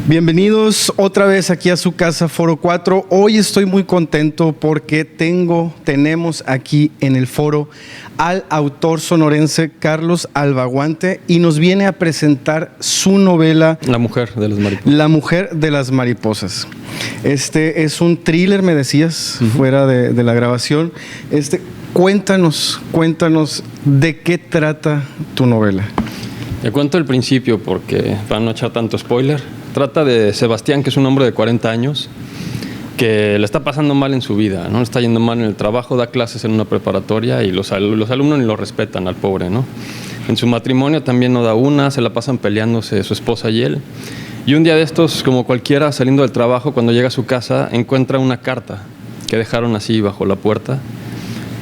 Bienvenidos otra vez aquí a su casa Foro 4. Hoy estoy muy contento porque tenemos aquí en el foro al autor sonorense Carlos Albaguante y nos viene a presentar su novela La mujer de las mariposas. La mujer de las mariposas. Este es un thriller, me decías, fuera de la grabación. Cuéntanos de qué trata tu novela. Te cuento el principio porque para no echar tanto spoiler. Trata de Sebastián, que es un hombre de 40 años que le está pasando mal en su vida, ¿no? Le está yendo mal en el trabajo, da clases en una preparatoria y los alumnos ni lo respetan al pobre, ¿no? En su matrimonio también no da una, se la pasan peleándose su esposa y él. Y un día de estos, como cualquiera, saliendo del trabajo, cuando llega a su casa, encuentra una carta que dejaron así bajo la puerta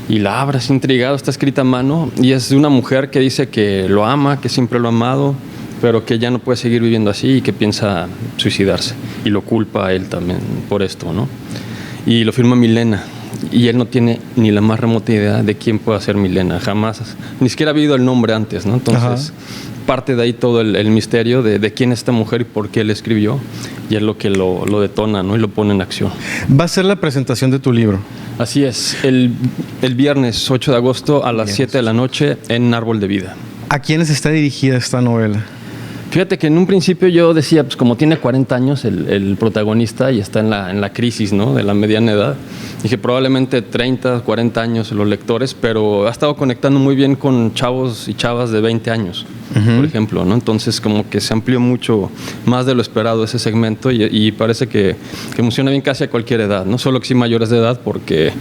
y la abre así intrigado, está escrita a mano y es de una mujer que dice que lo ama, que siempre lo ha amado, pero que ya no puede seguir viviendo así y que piensa suicidarse. Y lo culpa a él también por esto, ¿no? Y lo firma Milena. Y él no tiene ni la más remota idea de quién puede ser Milena. Jamás, ni siquiera ha habido el nombre antes, ¿no? Entonces, parte de ahí todo el misterio de quién es esta mujer y por qué él escribió. Y es lo que lo detona, ¿no? Y lo pone en acción. Va a ser la presentación de tu libro. Así es. El viernes 8 de agosto a las 7 de la noche en Árbol de Vida. ¿A quiénes está dirigida esta novela? Fíjate que en un principio yo decía, pues como tiene 40 años el protagonista y está en la crisis, ¿no? De la mediana edad, dije probablemente 30, 40 años los lectores, pero ha estado conectando muy bien con chavos y chavas de 20 años, por ejemplo, ¿no? Entonces como que se amplió mucho más de lo esperado ese segmento y parece que funciona bien casi a cualquier edad, no solo que sí mayores de edad porque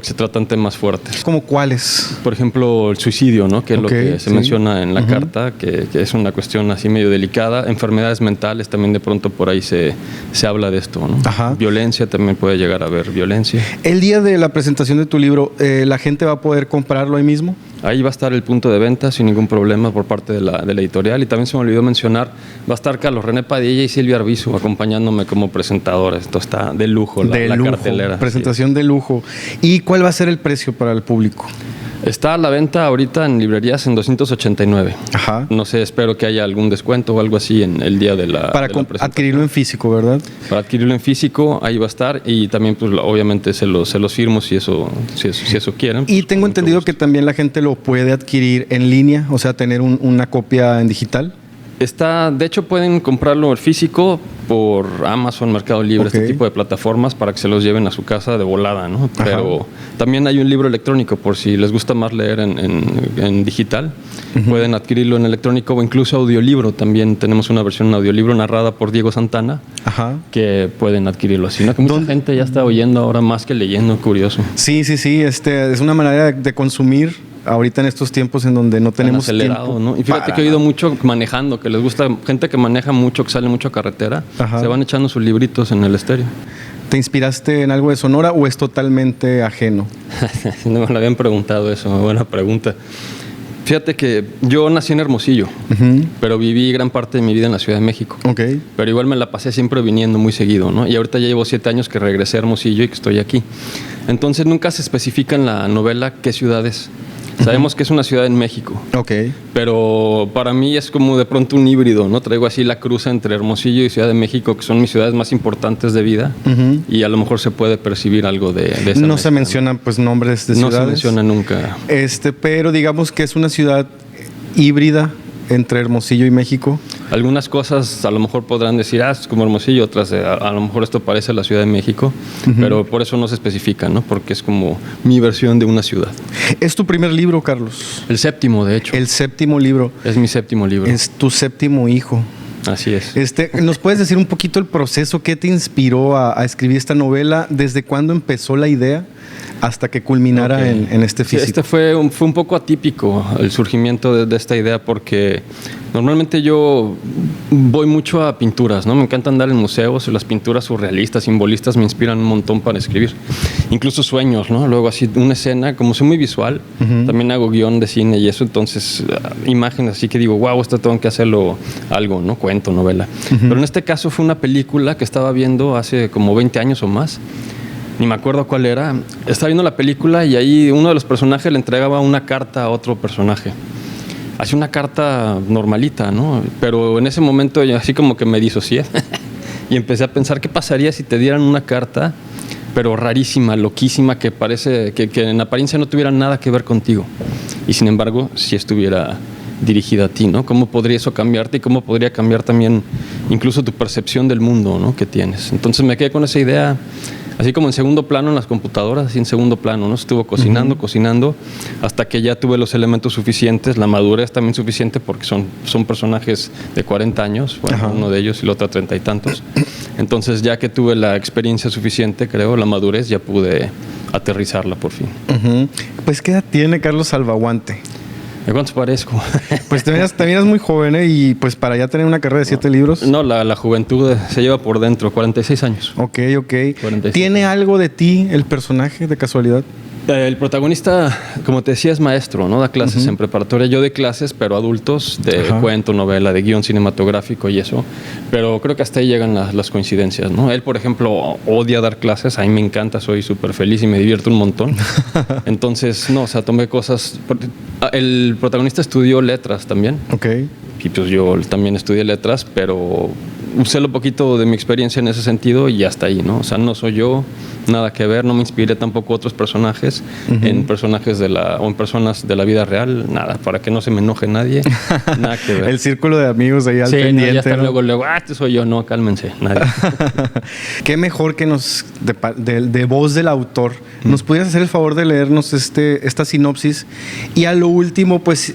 se tratan temas fuertes. ¿Cómo cuáles? Por ejemplo, el suicidio, ¿no? Que es lo que se menciona en la carta, que es una cuestión así medio delicada. Enfermedades mentales también de pronto por ahí se habla de esto, ¿no? Violencia también puede llegar a haber violencia. El día de la presentación de tu libro, ¿la gente va a poder comprarlo ahí mismo? Ahí va a estar el punto de venta sin ningún problema por parte de la editorial. Y también se me olvidó mencionar, va a estar Carlos René Padilla y Silvia Arbizu acompañándome como presentadores. Esto está de lujo, la cartelera. Presentación de lujo. ¿Y cuál va a ser el precio para el público? Está a la venta ahorita en librerías en 289. No sé, espero que haya algún descuento o algo así en el día de la presentación. Adquirirlo en físico, ¿verdad? Para adquirirlo en físico, ahí va a estar y también pues obviamente se los firmo si eso quieren. Y tengo entendido que también la gente lo puede adquirir en línea, o sea, tener una copia en digital. De hecho pueden comprarlo en físico por Amazon, Mercado Libre, este tipo de plataformas para que se los lleven a su casa de volada, ¿no? Pero también hay un libro electrónico por si les gusta más leer en digital. Pueden adquirirlo en electrónico o incluso audiolibro. También tenemos una versión en audiolibro narrada por Diego Santana que pueden adquirirlo así, ¿no? Que mucha gente ya está oyendo ahora más que leyendo, curioso. Sí, es una manera de consumir ahorita en estos tiempos en donde no tenemos acelerado, ¿no? Y fíjate que he oído mucho manejando, que les gusta gente que maneja mucho, que sale mucho a carretera, se van echando sus libritos en el estéreo. ¿Te inspiraste en algo de Sonora o es totalmente ajeno? No me lo habían preguntado eso, buena pregunta. Fíjate que yo nací en Hermosillo, pero viví gran parte de mi vida en la Ciudad de México. Pero igual me la pasé siempre viniendo muy seguido, ¿no? Y ahorita ya llevo 7 años que regresé a Hermosillo y que estoy aquí. Entonces nunca se especifica en la novela qué ciudad es. Sabemos que es una ciudad en México, pero para mí es como de pronto un híbrido, ¿no? Traigo así la cruz entre Hermosillo y Ciudad de México, que son mis ciudades más importantes de vida, y a lo mejor se puede percibir algo de esa No se mencionan pues nombres de ciudades. No se menciona nunca. Pero digamos que es una ciudad híbrida entre Hermosillo y México. Algunas cosas a lo mejor podrán decir, es como Hermosillo, otras a lo mejor esto parece la Ciudad de México, pero por eso no se especifica, ¿no? Porque es como mi versión de una ciudad. ¿Es tu primer libro, Carlos? El séptimo, de hecho. El séptimo libro. Es mi séptimo libro. Es tu séptimo hijo. Así es. ¿Nos puedes decir un poquito el proceso? ¿Qué te inspiró a escribir esta novela? ¿Desde cuándo empezó la idea hasta que culminara en este físico? Sí, fue un poco atípico el surgimiento de esta idea porque normalmente yo voy mucho a pinturas, ¿no? Me encanta andar en museos, las pinturas surrealistas, simbolistas me inspiran un montón para escribir. Incluso sueños, ¿no? Luego así una escena, como soy muy visual, también hago guión de cine y eso, entonces imágenes así que digo, wow, esto tengo que hacerlo algo, ¿no? Cuento, novela. Pero en este caso fue una película que estaba viendo hace como 20 años o más. Ni me acuerdo cuál era. Estaba viendo la película y ahí uno de los personajes le entregaba una carta a otro personaje. Así una carta normalita, ¿no? Pero en ese momento yo así como que me disocié y empecé a pensar qué pasaría si te dieran una carta, pero rarísima, loquísima, que parece que en apariencia no tuviera nada que ver contigo, y sin embargo si estuviera dirigida a ti, ¿no? ¿Cómo podría eso cambiarte y cómo podría cambiar también incluso tu percepción del mundo, ¿no?, que tienes? Entonces me quedé con esa idea, así como en segundo plano en las computadoras, así en segundo plano, ¿no? Estuvo cocinando, hasta que ya tuve los elementos suficientes, la madurez también suficiente, porque son personajes de 40 años, bueno, uno de ellos y el otro 30 y tantos. Entonces ya que tuve la experiencia suficiente, creo, la madurez, ya pude aterrizarla por fin. Pues ¿qué edad tiene Carlos Albaguante? ¿De cuántos parezco? Pues te miras muy joven, ¿eh? Y pues para ya tener una carrera de 7 libros. No, la juventud se lleva por dentro, 46 años. Ok. 46. ¿Tiene algo de ti el personaje, de casualidad? El protagonista, como te decía, es maestro, ¿no? Da clases en preparatoria. Yo doy clases, pero adultos, de cuento, novela, de guión cinematográfico y eso. Pero creo que hasta ahí llegan las coincidencias, ¿no? Él, por ejemplo, odia dar clases. A mí me encanta, soy súper feliz y me divierto un montón. Entonces, no, o sea, tomé cosas... El protagonista estudió letras también. Ok. Y pues yo también estudié letras, pero usé lo poquito de mi experiencia en ese sentido y hasta ahí, ¿no? O sea, no soy yo, nada que ver, no me inspiré tampoco a otros personajes, en personajes o en personas de la vida real, nada, para que no se me enoje nadie, nada que ver. El círculo de amigos ahí al pendiente. Sí, ya está, ¿no? luego, este soy yo, no, cálmense, nadie. Qué mejor que de voz del autor, nos pudieras hacer el favor de leernos esta sinopsis y a lo último, pues,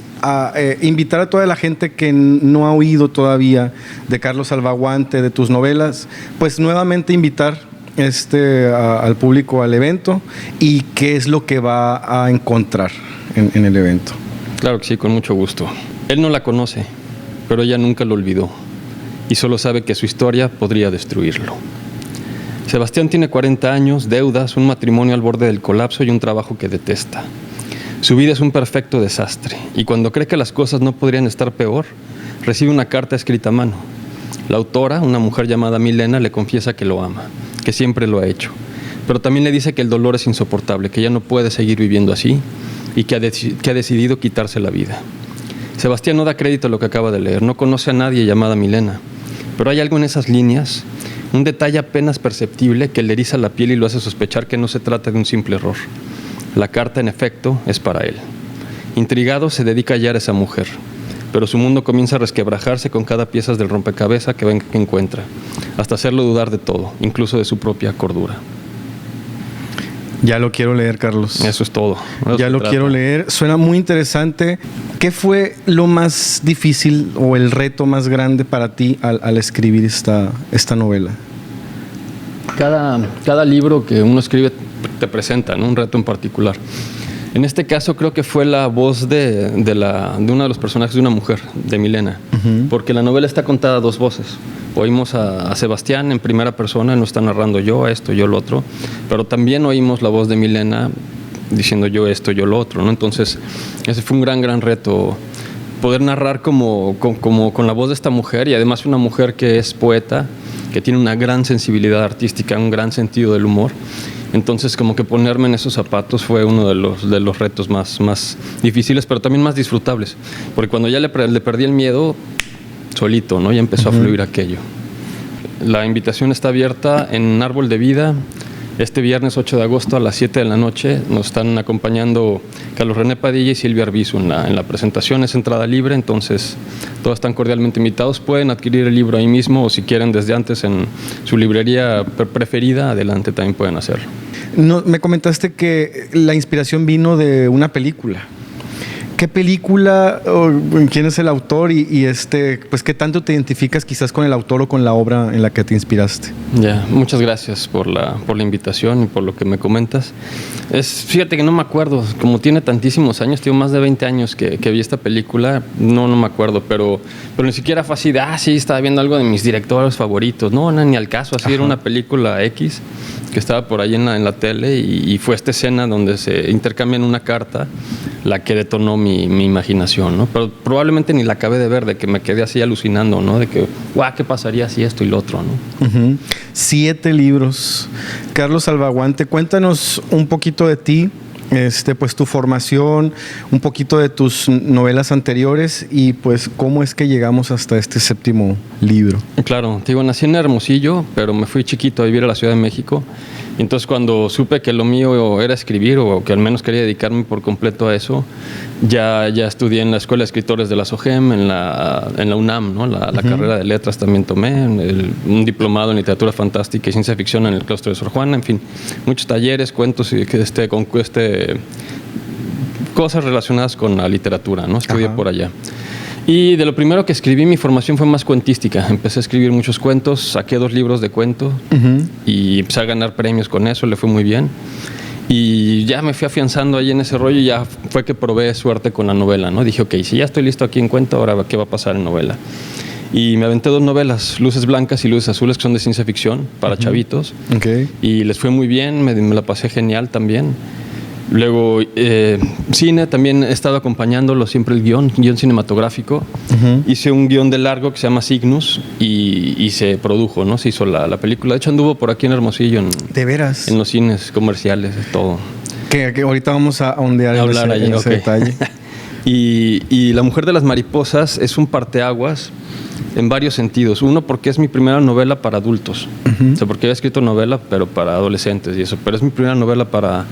invitar a toda la gente que no ha oído todavía de Carlos Albaguante, de tus novelas, pues nuevamente invitar al público al evento y qué es lo que va a encontrar en el evento. Claro que sí, con mucho gusto. Él no la conoce, pero ella nunca lo olvidó y solo sabe que su historia podría destruirlo. Sebastián tiene 40 años, deudas, un matrimonio al borde del colapso y un trabajo que detesta. Su vida es un perfecto desastre y cuando cree que las cosas no podrían estar peor, recibe una carta escrita a mano. La autora, una mujer llamada Milena, le confiesa que lo ama, que siempre lo ha hecho, pero también le dice que el dolor es insoportable, que ya no puede seguir viviendo así y que ha decidido quitarse la vida. Sebastián no da crédito a lo que acaba de leer, no conoce a nadie llamada Milena, pero hay algo en esas líneas, un detalle apenas perceptible que le eriza la piel y lo hace sospechar que no se trata de un simple error. La carta, en efecto, es para él. Intrigado, se dedica a hallar a esa mujer, pero su mundo comienza a resquebrajarse con cada pieza del rompecabezas que encuentra, hasta hacerlo dudar de todo, incluso de su propia cordura. Ya lo quiero leer, Carlos. Eso es todo. Ya lo quiero leer. Suena muy interesante. ¿Qué fue lo más difícil o el reto más grande para ti al escribir esta novela? Cada libro que uno escribe te presenta, ¿no?, un reto en particular. En este caso creo que fue la voz de uno de los personajes de una mujer, de Milena, porque la novela está contada a dos voces. Oímos a Sebastián en primera persona, no está narrando yo esto, yo lo otro, pero también oímos la voz de Milena diciendo yo esto, yo lo otro, ¿no? Entonces ese fue un gran reto, poder narrar como con la voz de esta mujer, y además una mujer que es poeta, que tiene una gran sensibilidad artística, un gran sentido del humor. Entonces, como que ponerme en esos zapatos fue uno de los retos más difíciles, pero también más disfrutables. Porque cuando ya le perdí el miedo, solito, ¿no? Ya empezó a fluir aquello. La invitación está abierta en Árbol de Vida. Este viernes 8 de agosto a las 7 de la noche nos están acompañando Carlos René Padilla y Silvia Arbizu en la presentación. Es entrada libre, entonces todos están cordialmente invitados. Pueden adquirir el libro ahí mismo o si quieren desde antes en su librería preferida, adelante, también pueden hacerlo. No, me comentaste que la inspiración vino de una película. ¿Qué película, quién es el autor y pues qué tanto te identificas quizás con el autor o con la obra en la que te inspiraste? Ya, muchas gracias por la invitación y por lo que me comentas. Fíjate que no me acuerdo, como tiene tantísimos años, tengo más de 20 años que vi esta película, no me acuerdo, pero ni siquiera fue así de, sí, estaba viendo algo de mis directores favoritos, no, ni al caso, así. Ajá. Era una película X que estaba por ahí en la tele y fue esta escena donde se intercambian una carta la que detonó mi imaginación, ¿no? Pero probablemente ni la acabé de ver, de que me quedé así alucinando, ¿no? De que, ¿qué pasaría si esto y lo otro, ¿no? 7 libros. Carlos Albaguante, cuéntanos un poquito de ti, pues tu formación, un poquito de tus novelas anteriores y pues cómo es que llegamos hasta este 7º libro. Claro, te digo, nací en Hermosillo, pero me fui chiquito a vivir a la Ciudad de México. Y entonces cuando supe que lo mío era escribir, o que al menos quería dedicarme por completo a eso, ya estudié en la Escuela de Escritores de la SOGEM, en la UNAM, ¿no? La carrera de letras también tomé, un diplomado en literatura fantástica y ciencia ficción en el claustro de Sor Juana, en fin, muchos talleres, cuentos y cosas relacionadas con la literatura, ¿no? Estudié por allá. Y de lo primero que escribí, mi formación fue más cuentística. Empecé a escribir muchos cuentos, saqué 2 libros de cuento y empecé a ganar premios con eso, le fue muy bien. Y ya me fui afianzando ahí en ese rollo y ya fue que probé suerte con la novela, ¿no? Dije, ok, si ya estoy listo aquí en cuento, ahora ¿qué va a pasar en novela? Y me aventé 2 novelas, Luces Blancas y Luces Azules, que son de ciencia ficción para chavitos. Okay. Y les fue muy bien, me la pasé genial también. Luego, cine, también he estado acompañándolo siempre el guión cinematográfico. Hice un guión de largo que se llama Cygnus y se produjo, ¿no? Se hizo la película. De hecho, anduvo por aquí en Hermosillo. ¿De veras? En los cines comerciales, todo. Que ahorita vamos a ondear en ese detalle. Y La Mujer de las Mariposas es un parteaguas en varios sentidos. Uno, porque es mi primera novela para adultos. O sea, porque había escrito novela, pero para adolescentes y eso. Pero es mi primera novela para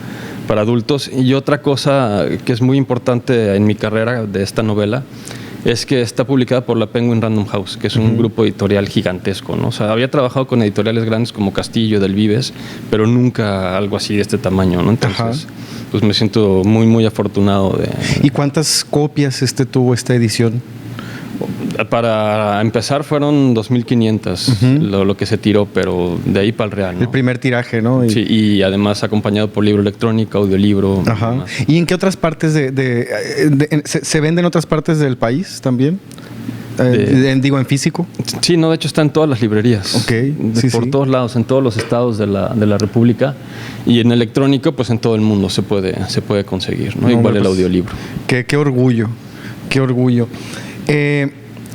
adultos. Y otra cosa que es muy importante en mi carrera de esta novela es que está publicada por la Penguin Random House, que es un grupo editorial gigantesco, ¿no? O sea, había trabajado con editoriales grandes como Castillo, Del Vives, pero nunca algo así de este tamaño, ¿no? Entonces, pues me siento muy, muy afortunado de... ¿Y cuántas copias tuvo esta edición? Para empezar fueron 2.500 lo que se tiró, pero de ahí para el real, ¿no? El primer tiraje, ¿no? Sí, y además acompañado por libro electrónico, audiolibro. ¿Y en qué otras partes se vende en otras partes del país también? ¿En físico? Sí, no, de hecho está en todas las librerías. Por todos lados, en todos los estados de la República. Y en electrónico, pues en todo el mundo se puede conseguir, ¿no? Igual el audiolibro. Qué orgullo, qué orgullo.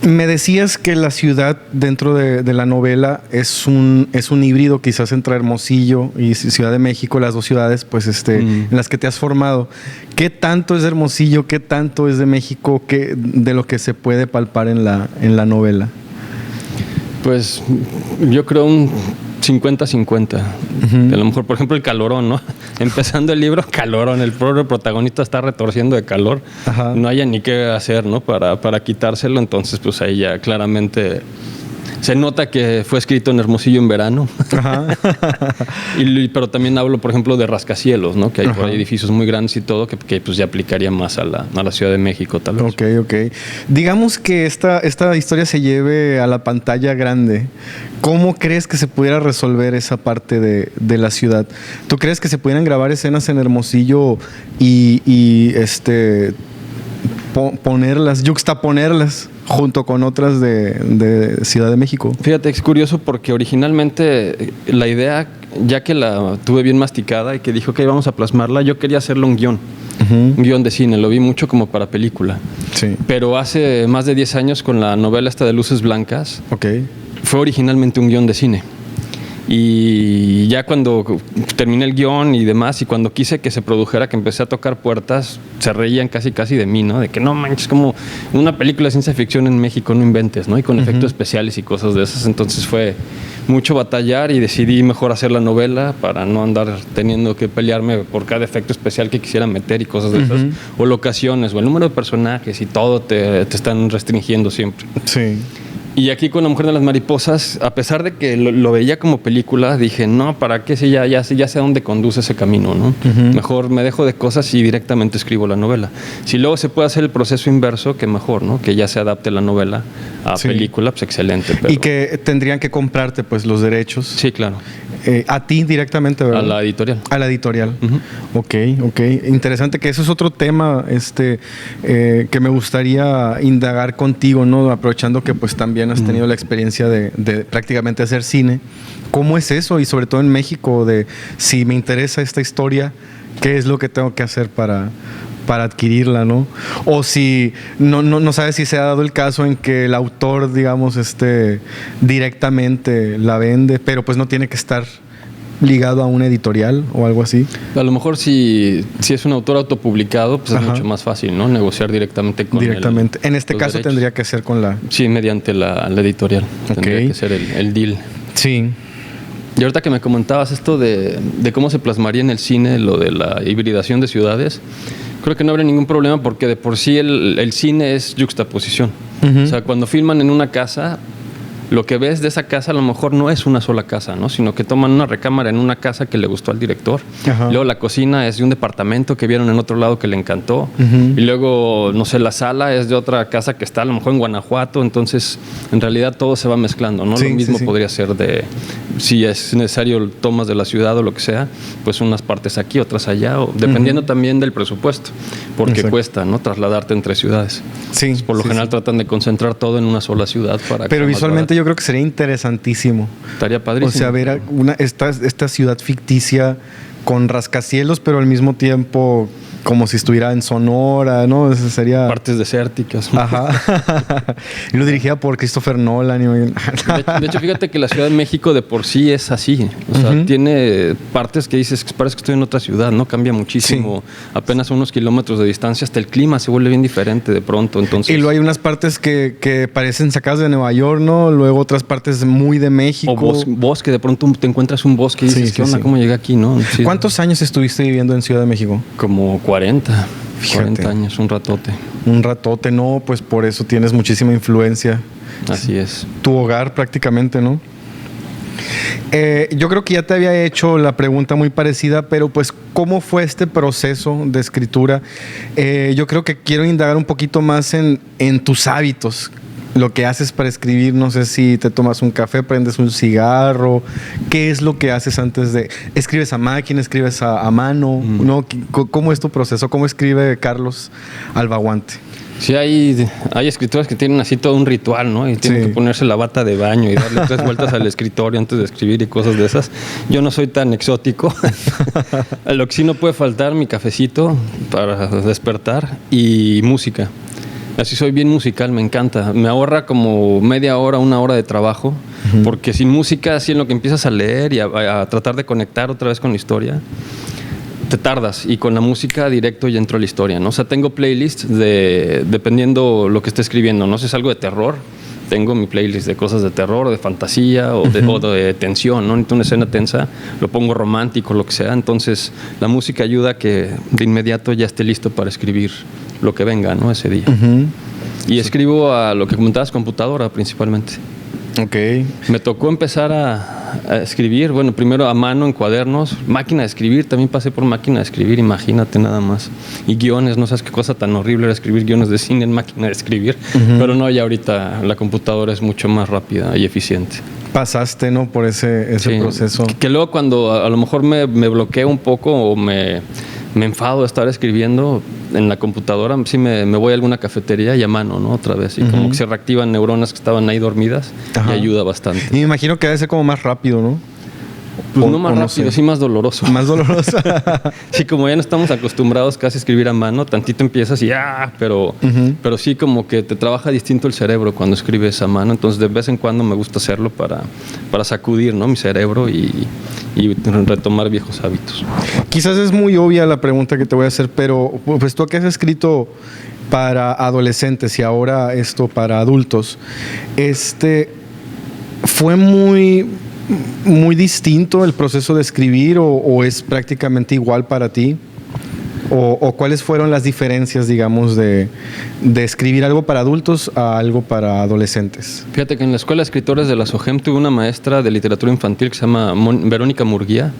Me decías que la ciudad dentro de la novela es un híbrido quizás entre Hermosillo y Ciudad de México, las 2 ciudades pues en las que te has formado. ¿Qué tanto es de Hermosillo? ¿Qué tanto es de México? De lo que se puede palpar en la novela? Pues yo creo un 50-50. A lo mejor, por ejemplo, el calorón, ¿no? Empezando el libro, calorón. El pobre protagonista está retorciendo de calor. No haya ni qué hacer, ¿no? Para quitárselo. Entonces, pues ahí ya claramente se nota que fue escrito en Hermosillo en verano. Pero también hablo, por ejemplo, de rascacielos, ¿no? Que hay por ahí edificios muy grandes y todo, que pues ya aplicaría más a la Ciudad de México, tal vez. Ok. Digamos que esta historia se lleve a la pantalla grande. ¿Cómo crees que se pudiera resolver esa parte de la ciudad? ¿Tú crees que se pudieran grabar escenas en Hermosillo y yuxtaponerlas junto con otras de Ciudad de México? Fíjate, es curioso porque originalmente la idea, ya que la tuve bien masticada y que dijo que íbamos a plasmarla, yo quería hacerlo un guión. Un guión de cine, lo vi mucho como para película. Sí. Pero hace más de 10 años con la novela esta de Luces Blancas, fue originalmente un guión de cine. Y ya cuando terminé el guión y demás, y cuando quise que se produjera, que empecé a tocar puertas, se reían casi de mí, ¿no? De que no manches, como una película de ciencia ficción en México, no inventes, ¿no? Y con efectos especiales y cosas de esas. Entonces fue mucho batallar y decidí mejor hacer la novela para no andar teniendo que pelearme por cada efecto especial que quisiera meter y cosas de esas. O locaciones, o el número de personajes y todo te están restringiendo siempre. Sí. Y aquí con La Mujer de las Mariposas, a pesar de que lo veía como película, dije, no, ¿para qué? Si ya sé a dónde conduce ese camino, ¿no? Mejor me dejo de cosas y directamente escribo la novela. Si luego se puede hacer el proceso inverso, que mejor, ¿no? Que ya se adapte la novela a película, pues excelente. Pero... Y que tendrían que comprarte, pues, los derechos. Sí, claro. A ti directamente, ¿verdad? A la editorial. A la editorial. Ok. Interesante, que eso es otro tema que me gustaría indagar contigo, ¿no? Aprovechando que pues también has tenido la experiencia de prácticamente hacer cine. ¿Cómo es eso? Y sobre todo en México, de si me interesa esta historia, ¿qué es lo que tengo que hacer para adquirirla, ¿no? O si no sabes si se ha dado el caso en que el autor, digamos, directamente la vende, pero pues no tiene que estar ligado a una editorial o algo así? A lo mejor si es un autor autopublicado, pues es mucho más fácil, ¿no? Negociar directamente con en este caso derechos. Tendría que ser con la... Sí, mediante la editorial. Tendría que ser el deal. Sí. Y ahorita que me comentabas esto de cómo se plasmaría en el cine lo de la hibridación de ciudades, creo que no habría ningún problema porque de por sí el cine es yuxtaposición. O sea, cuando filman en una casa, lo que ves de esa casa a lo mejor no es una sola casa, ¿no? Sino que toman una recámara en una casa que le gustó al director. Luego la cocina es de un departamento que vieron en otro lado que le encantó. Y luego, no sé, la sala es de otra casa que está a lo mejor en Guanajuato. Entonces, en realidad todo se va mezclando, ¿no? Lo mismo podría ser de, si es necesario tomas de la ciudad o lo que sea, pues unas partes aquí, otras allá, o dependiendo también del presupuesto, porque cuesta, ¿no? Trasladarte entre ciudades. Sí. Entonces, por lo general tratan de concentrar todo en una sola ciudad para... Pero visualmente yo creo que sería interesantísimo. Estaría padrísimo. O sea, ver esta ciudad ficticia con rascacielos, pero al mismo tiempo como si estuviera en Sonora, ¿no? Eso sería... Partes desérticas. Ajá. Y lo dirigida por Christopher Nolan. De hecho, fíjate que la Ciudad de México de por sí es así. O sea, tiene partes que dices, parece que estoy en otra ciudad, ¿no? Cambia muchísimo. Sí. Apenas a unos kilómetros de distancia, hasta el clima se vuelve bien diferente de pronto. Entonces... Y luego hay unas partes que parecen sacadas de Nueva York, ¿no? Luego otras partes muy de México. O bosque, de pronto te encuentras un bosque y dices, ¿qué onda? ¿Cómo llegué aquí, no? Sí. ¿Cuántos años estuviste viviendo en Ciudad de México? Como 40 años, un ratote. Un ratote, no, pues por eso tienes muchísima influencia. Así es. Tu hogar prácticamente, ¿no? Yo creo que ya te había hecho la pregunta muy parecida, pero pues ¿cómo fue este proceso de escritura? Yo creo que quiero indagar un poquito más en tus hábitos. Lo que haces para escribir, no sé si te tomas un café, prendes un cigarro, ¿qué es lo que haces antes de...? ¿Escribes a máquina, escribes a mano? ¿No? ¿Cómo es tu proceso? ¿Cómo escribe Carlos Albaguante? Sí, hay escritores que tienen así todo un ritual, ¿no? Y tienen que ponerse la bata de baño y darle 3 vueltas al escritorio antes de escribir y cosas de esas. Yo no soy tan exótico. Lo que sí no puede faltar, mi cafecito para despertar y música. Así soy bien musical, me encanta. Me ahorra como media hora, 1 hora de trabajo, porque sin música, así en lo que empiezas a leer y a tratar de conectar otra vez con la historia, te tardas. Y con la música directo ya entro a la historia, ¿no? O sea, tengo playlists dependiendo lo que esté escribiendo, ¿no? Si es algo de terror, tengo mi playlist de cosas de terror, de fantasía o de tensión, ¿no? Necesito una escena tensa, lo pongo romántico, lo que sea. Entonces, la música ayuda a que de inmediato ya esté listo para escribir lo que venga, ¿no? Ese día. Y escribo a lo que comentabas, computadora principalmente. Ok. Me tocó empezar a escribir, bueno, primero a mano en cuadernos, máquina de escribir, también pasé por máquina de escribir, imagínate nada más. Y guiones, no sabes qué cosa tan horrible era escribir guiones de cine en máquina de escribir, pero no, ya ahorita la computadora es mucho más rápida y eficiente. Pasaste, ¿no? Por ese proceso. Que luego cuando a lo mejor me bloqueo un poco o me enfado de estar escribiendo en la computadora, sí me voy a alguna cafetería y a mano, ¿no? Otra vez. Y como que se reactivan neuronas que estaban ahí dormidas y ayuda bastante. Y me imagino que debe ser como más rápido, ¿no? Pues no más rápido, sí más doloroso. Más doloroso. Sí, como ya no estamos acostumbrados casi a escribir a mano, tantito empiezas y pero sí como que te trabaja distinto el cerebro cuando escribes a mano. Entonces de vez en cuando me gusta hacerlo para sacudir, ¿no? Mi cerebro y retomar viejos hábitos. Quizás es muy obvia la pregunta que te voy a hacer, pero pues tú que has escrito para adolescentes y ahora esto para adultos, ¿fue muy distinto el proceso de escribir o es prácticamente igual para ti? ¿O cuáles fueron las diferencias, digamos, de escribir algo para adultos a algo para adolescentes? Fíjate que en la Escuela de Escritores de la SOGEM tuve una maestra de literatura infantil que se llama Verónica Murguía,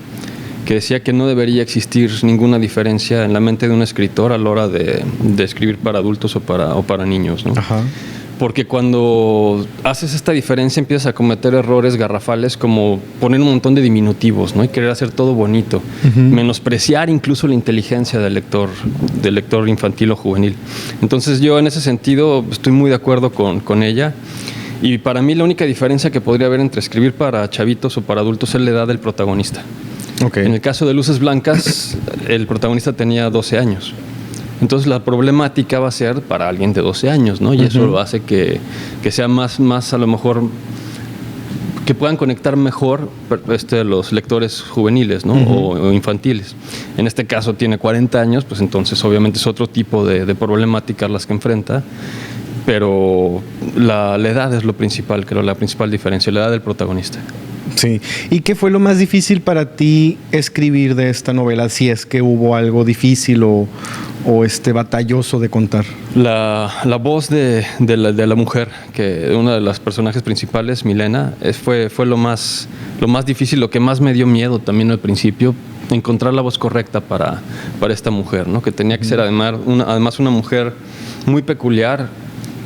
que decía que no debería existir ninguna diferencia en la mente de un escritor a la hora de escribir para adultos o para niños, ¿no? Ajá. Porque cuando haces esta diferencia empiezas a cometer errores garrafales como poner un montón de diminutivos, ¿no? Y querer hacer todo bonito. Menospreciar incluso la inteligencia del lector infantil o juvenil. Entonces yo en ese sentido estoy muy de acuerdo con ella. Y para mí la única diferencia que podría haber entre escribir para chavitos o para adultos es la edad del protagonista. Okay. En el caso de Luces Blancas, el protagonista tenía 12 años. Entonces la problemática va a ser para alguien de 12 años, ¿no? Y eso lo hace que sea más a lo mejor que puedan conectar mejor los lectores juveniles, ¿no? O infantiles. En este caso tiene 40 años, pues entonces obviamente es otro tipo de problemáticas las que enfrenta, pero la edad es lo principal, creo, la principal diferencia, la edad del protagonista. Sí. ¿Y qué fue lo más difícil para ti escribir de esta novela? Si es que hubo algo difícil o batalloso de contar. La voz de la mujer, que una de las personajes principales, Milena, fue lo más difícil, lo que más me dio miedo también al principio, encontrar la voz correcta para esta mujer, ¿no? Que tenía que ser además una mujer muy peculiar.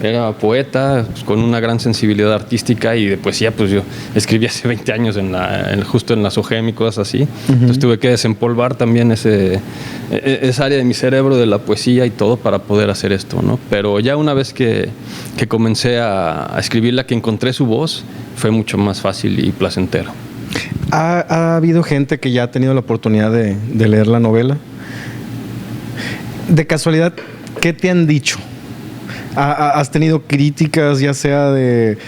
Era poeta, pues, con una gran sensibilidad artística, y de poesía pues yo escribí hace 20 años justo en la SOGEM y cosas así. Entonces tuve que desempolvar también esa área de mi cerebro de la poesía y todo para poder hacer esto, ¿no? Pero ya una vez que comencé a escribirla, que encontré su voz, fue mucho más fácil y placentero. ¿Ha habido gente que ya ha tenido la oportunidad de leer la novela? De casualidad, ¿qué te han dicho? ¿Has tenido críticas, ya sea de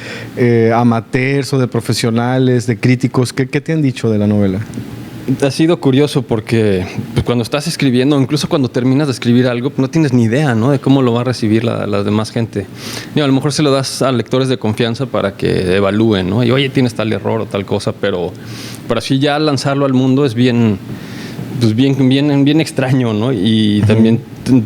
amateurs o de profesionales, de críticos? ¿Qué te han dicho de la novela? Ha sido curioso porque pues, cuando estás escribiendo, incluso cuando terminas de escribir algo, no tienes ni idea, ¿no? De cómo lo va a recibir la demás gente. A lo mejor se lo das a lectores de confianza para que evalúen, ¿no? Y oye, tienes tal error o tal cosa, pero así ya lanzarlo al mundo es bien extraño, ¿no? Y también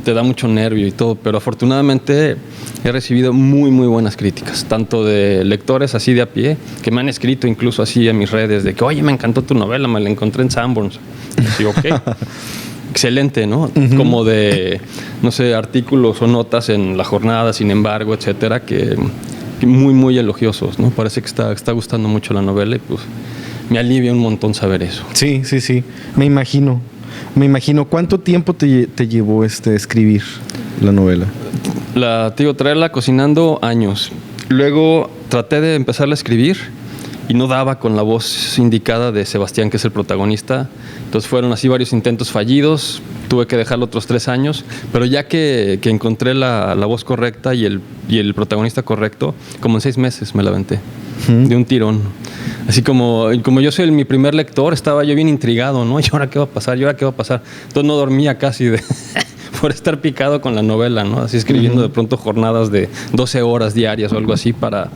te da mucho nervio y todo, pero afortunadamente he recibido muy, muy buenas críticas, tanto de lectores así de a pie, que me han escrito incluso así en mis redes, de que, oye, me encantó tu novela, me la encontré en Sanborns. Y digo, ok, excelente, ¿no? Como de, no sé, artículos o notas en La Jornada, Sin embargo, etcétera, que muy, muy elogiosos, ¿no? Parece que está gustando mucho la novela y pues me alivia un montón saber eso. Sí. Me imagino. ¿Cuánto tiempo te llevó escribir la novela? Traerla cocinando años. Luego traté de empezarla a escribir y no daba con la voz indicada de Sebastián, que es el protagonista. Entonces fueron así varios intentos fallidos. Tuve que dejarlo otros 3 años, pero ya que encontré la voz correcta y el protagonista correcto, como en 6 meses me la aventé. De un tirón. Así como yo soy mi primer lector, estaba yo bien intrigado, ¿no? ¿Y ahora qué va a pasar? Entonces no dormía casi por estar picado con la novela, ¿no? Así escribiendo de pronto jornadas de 12 horas diarias o algo así para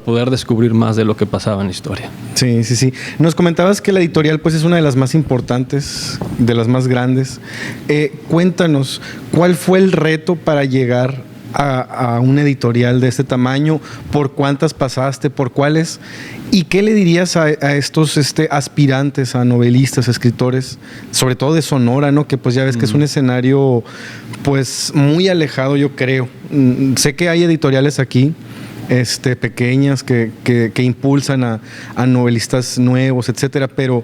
poder descubrir más de lo que pasaba en la historia. Sí. Nos comentabas que la editorial pues es una de las más importantes, de las más grandes. Cuéntanos, ¿cuál fue el reto para llegar a una editorial de este tamaño? ¿Por cuántas pasaste? ¿Por cuáles? ¿Y qué le dirías a estos aspirantes a novelistas, escritores, sobre todo de Sonora, ¿no? Que pues ya ves que es un escenario pues muy alejado, yo creo. Sé que hay editoriales aquí pequeñas que impulsan a novelistas nuevos, etcétera, pero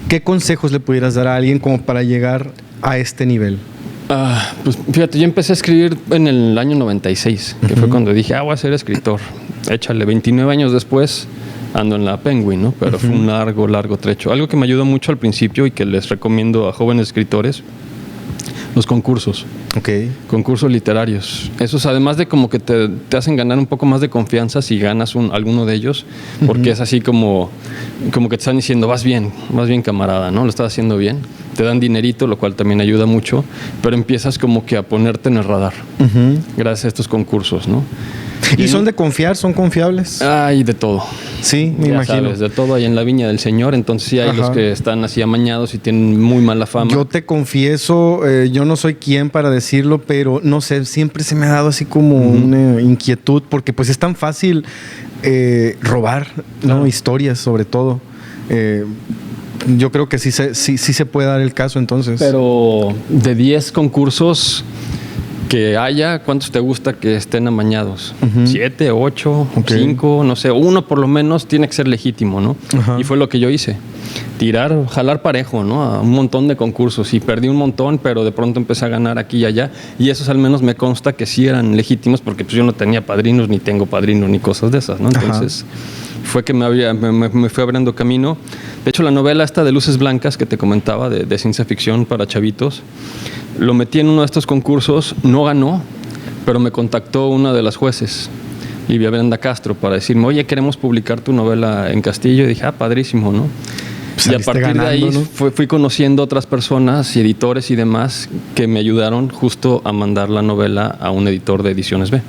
¿qué consejos le pudieras dar a alguien como para llegar a este nivel? Pues fíjate, yo empecé a escribir en el año 96, que fue cuando dije, voy a ser escritor. Échale, 29 años después ando en la Penguin, ¿no? Pero fue un largo trecho. Algo que me ayudó mucho al principio y que les recomiendo a jóvenes escritores, los concursos. Okay. Concursos literarios. Esos, además de como que te hacen ganar un poco más de confianza si ganas alguno de ellos, porque es así como que te están diciendo, vas bien camarada, ¿no? Lo estás haciendo bien. Te dan dinerito, lo cual también ayuda mucho, pero empiezas como que a ponerte en el radar gracias a estos concursos, ¿no? ¿Y son de confiar? ¿Son confiables? Hay de todo. Sí, me imagino. Sabes, de todo hay en la viña del Señor, entonces sí hay los que están así amañados y tienen muy mala fama. Yo te confieso, yo no soy quien para decirlo, pero no sé, siempre se me ha dado así como una inquietud, porque pues es tan fácil robar, ¿no? Historias, sobre todo. Yo creo que sí se puede dar el caso entonces. Pero de 10 concursos que haya, ¿cuántos te gusta que estén amañados? 7, 8, 5, no sé, uno por lo menos tiene que ser legítimo, ¿no? Y fue lo que yo hice. Jalar parejo, ¿no? A un montón de concursos, y perdí un montón, pero de pronto empecé a ganar aquí y allá, y esos al menos me consta que sí eran legítimos, porque pues yo no tenía padrinos, ni tengo padrinos, ni cosas de esas, ¿no? Entonces fue que me fue abriendo camino. De hecho, la novela esta de Luces Blancas que te comentaba, de ciencia ficción para chavitos, lo metí en uno de estos concursos, no ganó, pero me contactó una de las jueces Livia Brenda Castro para decirme, oye, queremos publicar tu novela en Castillo. Y dije, padrísimo, ¿no? Y a partir ganando, de ahí, ¿no? fui conociendo otras personas y editores y demás que me ayudaron justo a mandar la novela a un editor de Ediciones B.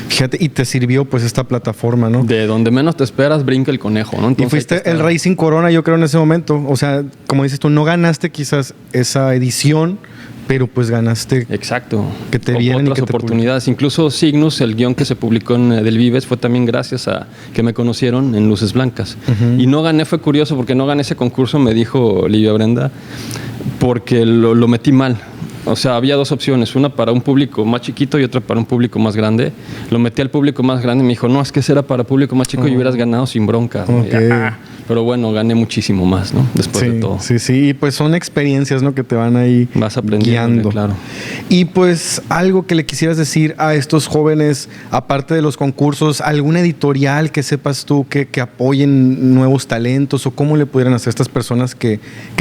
Fíjate, y te sirvió pues esta plataforma, ¿no? De donde menos te esperas, brinca el conejo, ¿no? Entonces, y fuiste el rey sin corona, yo creo, en ese momento. O sea, como dices tú, no ganaste quizás esa edición, pero pues ganaste. Exacto. Que te vienen otras oportunidades. Incluso Cygnus, el guión que se publicó en Del Vives, fue también gracias a que me conocieron en Luces Blancas. Y no gané, fue curioso, porque no gané ese concurso, me dijo Livia Brenda, porque lo metí mal. O sea, había dos opciones, una para un público más chiquito y otra para un público más grande. Lo metí al público más grande y me dijo, no, es que ese era para público más chico y hubieras ganado sin bronca. Okay. Pero bueno, gané muchísimo más, ¿no? Después de todo. Sí, y pues son experiencias, ¿no? Que te van ahí vas aprendiendo, guiando. Claro. Y pues algo que le quisieras decir a estos jóvenes, aparte de los concursos, alguna editorial que sepas tú que apoyen nuevos talentos, o cómo le pudieran hacer a estas personas que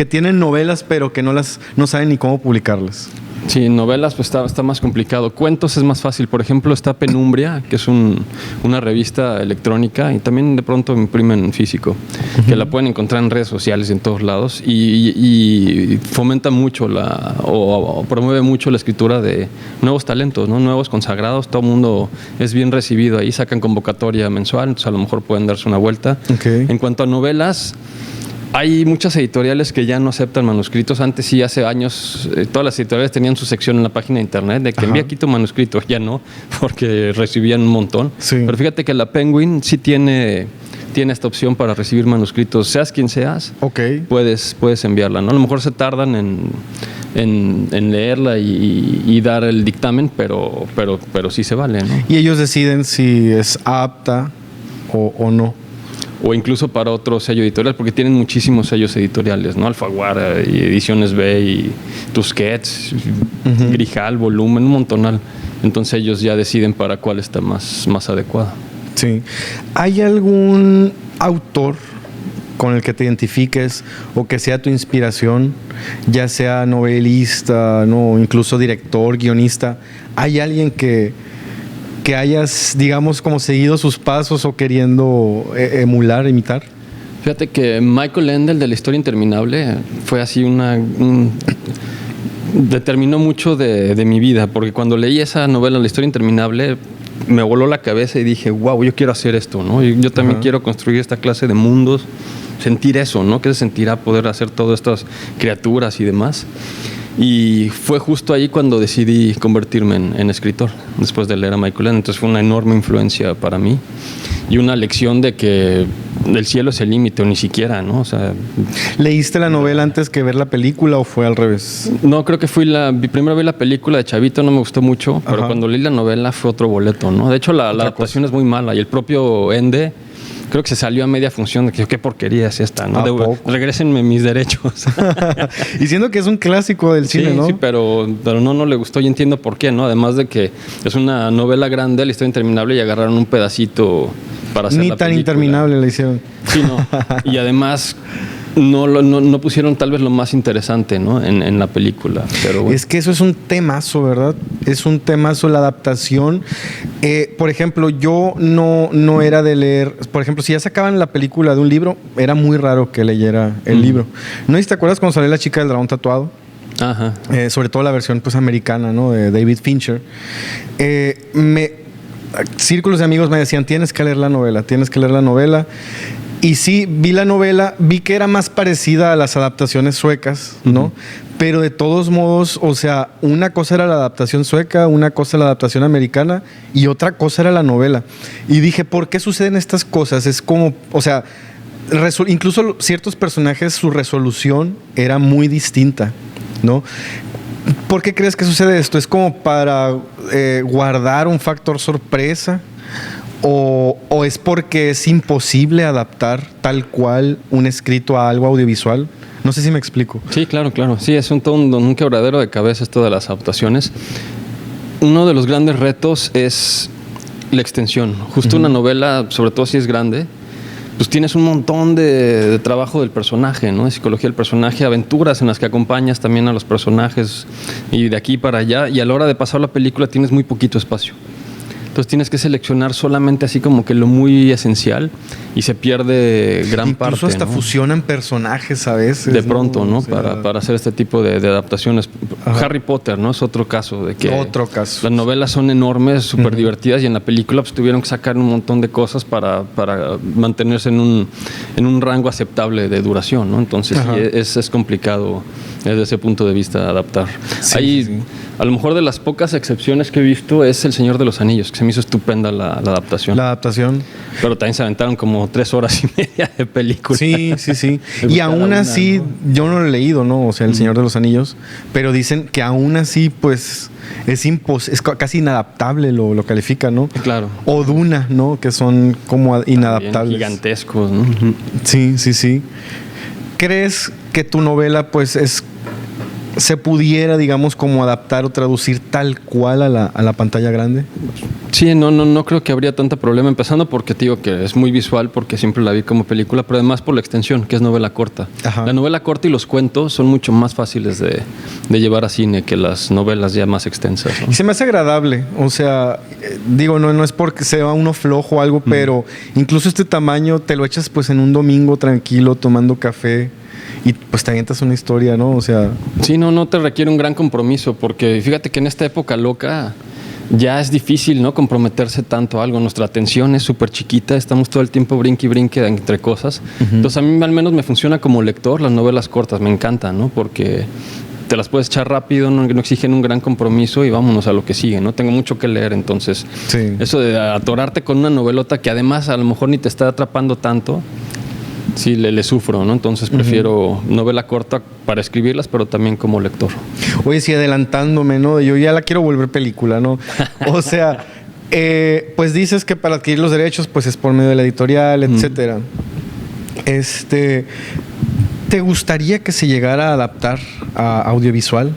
tienen novelas pero que no saben ni cómo publicarlas. Sí, novelas pues está más complicado. Cuentos es más fácil. Por ejemplo, está Penumbria, que es una revista electrónica y también de pronto imprimen físico, que la pueden encontrar en redes sociales y en todos lados y fomenta mucho o promueve mucho la escritura de nuevos talentos, ¿no? Nuevos consagrados. Todo el mundo es bien recibido ahí. Sacan convocatoria mensual, entonces a lo mejor pueden darse una vuelta. Okay. En cuanto a novelas, hay muchas editoriales que ya no aceptan manuscritos. Antes sí, hace años, todas las editoriales tenían su sección en la página de internet de que envía aquí tu manuscrito. Ya no, porque recibían un montón. Sí. Pero fíjate que la Penguin sí tiene esta opción para recibir manuscritos. Seas quien seas, puedes enviarla, ¿no? A lo mejor se tardan en leerla y dar el dictamen, pero sí se vale, ¿no? Y ellos deciden si es apta o no. O incluso para otro sello editorial, porque tienen muchísimos sellos editoriales, ¿no? Alfaguara y Ediciones B y Tusquets, Grijal, Volumen, un montonal. Entonces ellos ya deciden para cuál está más adecuada. Sí. ¿Hay algún autor con el que te identifiques o que sea tu inspiración, ya sea novelista, no, incluso director, guionista? ¿Hay alguien que hayas, digamos, como seguido sus pasos o queriendo emular, imitar? Fíjate que Michael Ende, de La Historia Interminable, fue así determinó mucho de mi vida, porque cuando leí esa novela, La Historia Interminable, me voló la cabeza y dije, wow, yo quiero hacer esto, ¿no? Yo también quiero construir esta clase de mundos, sentir eso, ¿no? ¿Qué se sentirá poder hacer todas estas criaturas y demás? Y fue justo ahí cuando decidí convertirme en escritor, después de leer a Michael Ende. Entonces fue una enorme influencia para mí y una lección de que el cielo es el límite, o ni siquiera, ¿no? O sea, ¿leíste la novela antes que ver la película o fue al revés? No, creo que primero vi la película de chavito, no me gustó mucho, pero cuando leí la novela fue otro boleto, ¿no? De hecho, la adaptación es muy mala y el propio Ende creo que se salió a media función de que qué porquería es esta, ¿no? Regrésenme mis derechos. Y siendo que es un clásico del cine, ¿no? Sí, pero no le gustó y entiendo por qué, ¿no? Además de que es una novela grande, La Historia Interminable, y agarraron un pedacito para hacer la película. Ni tan interminable la hicieron. Sí, no. Y además no pusieron tal vez lo más interesante, ¿no? en la película. Pero bueno. Es que eso es un temazo, ¿verdad? Es un temazo la adaptación. Por ejemplo, yo no era de leer. Por ejemplo, si ya sacaban la película de un libro, era muy raro que leyera el libro. ¿No? ¿Te acuerdas cuando salió La chica del dragón tatuado? Ajá. Sobre todo la versión pues americana, ¿no? De David Fincher. Círculos de amigos me decían, tienes que leer la novela. Y sí, vi la novela, vi que era más parecida a las adaptaciones suecas, ¿no? Pero de todos modos, o sea, una cosa era la adaptación sueca, una cosa la adaptación americana y otra cosa era la novela. Y dije, ¿por qué suceden estas cosas? Es como, o sea, incluso ciertos personajes, su resolución era muy distinta, ¿no? ¿Por qué crees que sucede esto? ¿Es como para guardar un factor sorpresa? ¿O es porque es imposible adaptar tal cual un escrito a algo audiovisual? No sé si me explico. Sí, claro. Sí, es un quebradero de cabeza esto de las adaptaciones. Uno de los grandes retos es la extensión. Justo una novela, sobre todo si es grande, pues tienes un montón de trabajo del personaje, ¿no? De psicología del personaje, aventuras en las que acompañas también a los personajes y de aquí para allá. Y a la hora de pasar la película tienes muy poquito espacio. Entonces tienes que seleccionar solamente así como que lo muy esencial y se pierde gran parte. Incluso hasta ¿no? fusionan personajes a veces. De pronto, ¿no? O sea, Para hacer este tipo de adaptaciones. Ajá. Harry Potter, ¿no? Es otro caso de que las novelas son enormes, súper divertidas, y en la película pues tuvieron que sacar un montón de cosas para mantenerse en un rango aceptable de duración, ¿no? Entonces sí, es complicado desde ese punto de vista adaptar. Sí. A lo mejor de las pocas excepciones que he visto es El Señor de los Anillos, que se me hizo estupenda la adaptación. La adaptación. Pero también se aventaron como 3 horas y media de película. Sí. Y aún así, yo no lo he leído, ¿no? O sea, El Señor de los Anillos, pero dicen que aún así, pues, es casi inadaptable, lo califica, ¿no? Claro. O Duna, ¿no? Que son como inadaptables. También gigantescos, ¿no? Sí. ¿Crees que tu novela, pues, se pudiera, digamos, como adaptar o traducir tal cual a la pantalla grande? Sí, no creo que habría tanto problema, empezando porque te digo que es muy visual, porque siempre la vi como película, pero además por la extensión, que es novela corta. Ajá. La novela corta y los cuentos son mucho más fáciles de llevar a cine que las novelas ya más extensas, ¿no? Y se me hace agradable, o sea, digo, no es porque sea uno flojo o algo, pero incluso este tamaño te lo echas pues en un domingo tranquilo, tomando café, y pues te avientas una historia, ¿no? O sea... Sí, no te requiere un gran compromiso, porque fíjate que en esta época loca ya es difícil, ¿no? Comprometerse tanto a algo. Nuestra atención es súper chiquita, estamos todo el tiempo brinque y brinque entre cosas. Entonces a mí al menos me funciona como lector las novelas cortas, me encantan, ¿no? Porque te las puedes echar rápido, no exigen un gran compromiso y vámonos a lo que sigue, ¿no? Tengo mucho que leer, entonces eso de atorarte con una novelota que además a lo mejor ni te está atrapando tanto, sí, le sufro, ¿no? Entonces prefiero novela corta para escribirlas, pero también como lector. Oye, sí, adelantándome, ¿no? Yo ya la quiero volver película, ¿no? O sea, pues dices que para adquirir los derechos, pues es por medio de la editorial, etcétera. ¿Te gustaría que se llegara a adaptar a audiovisual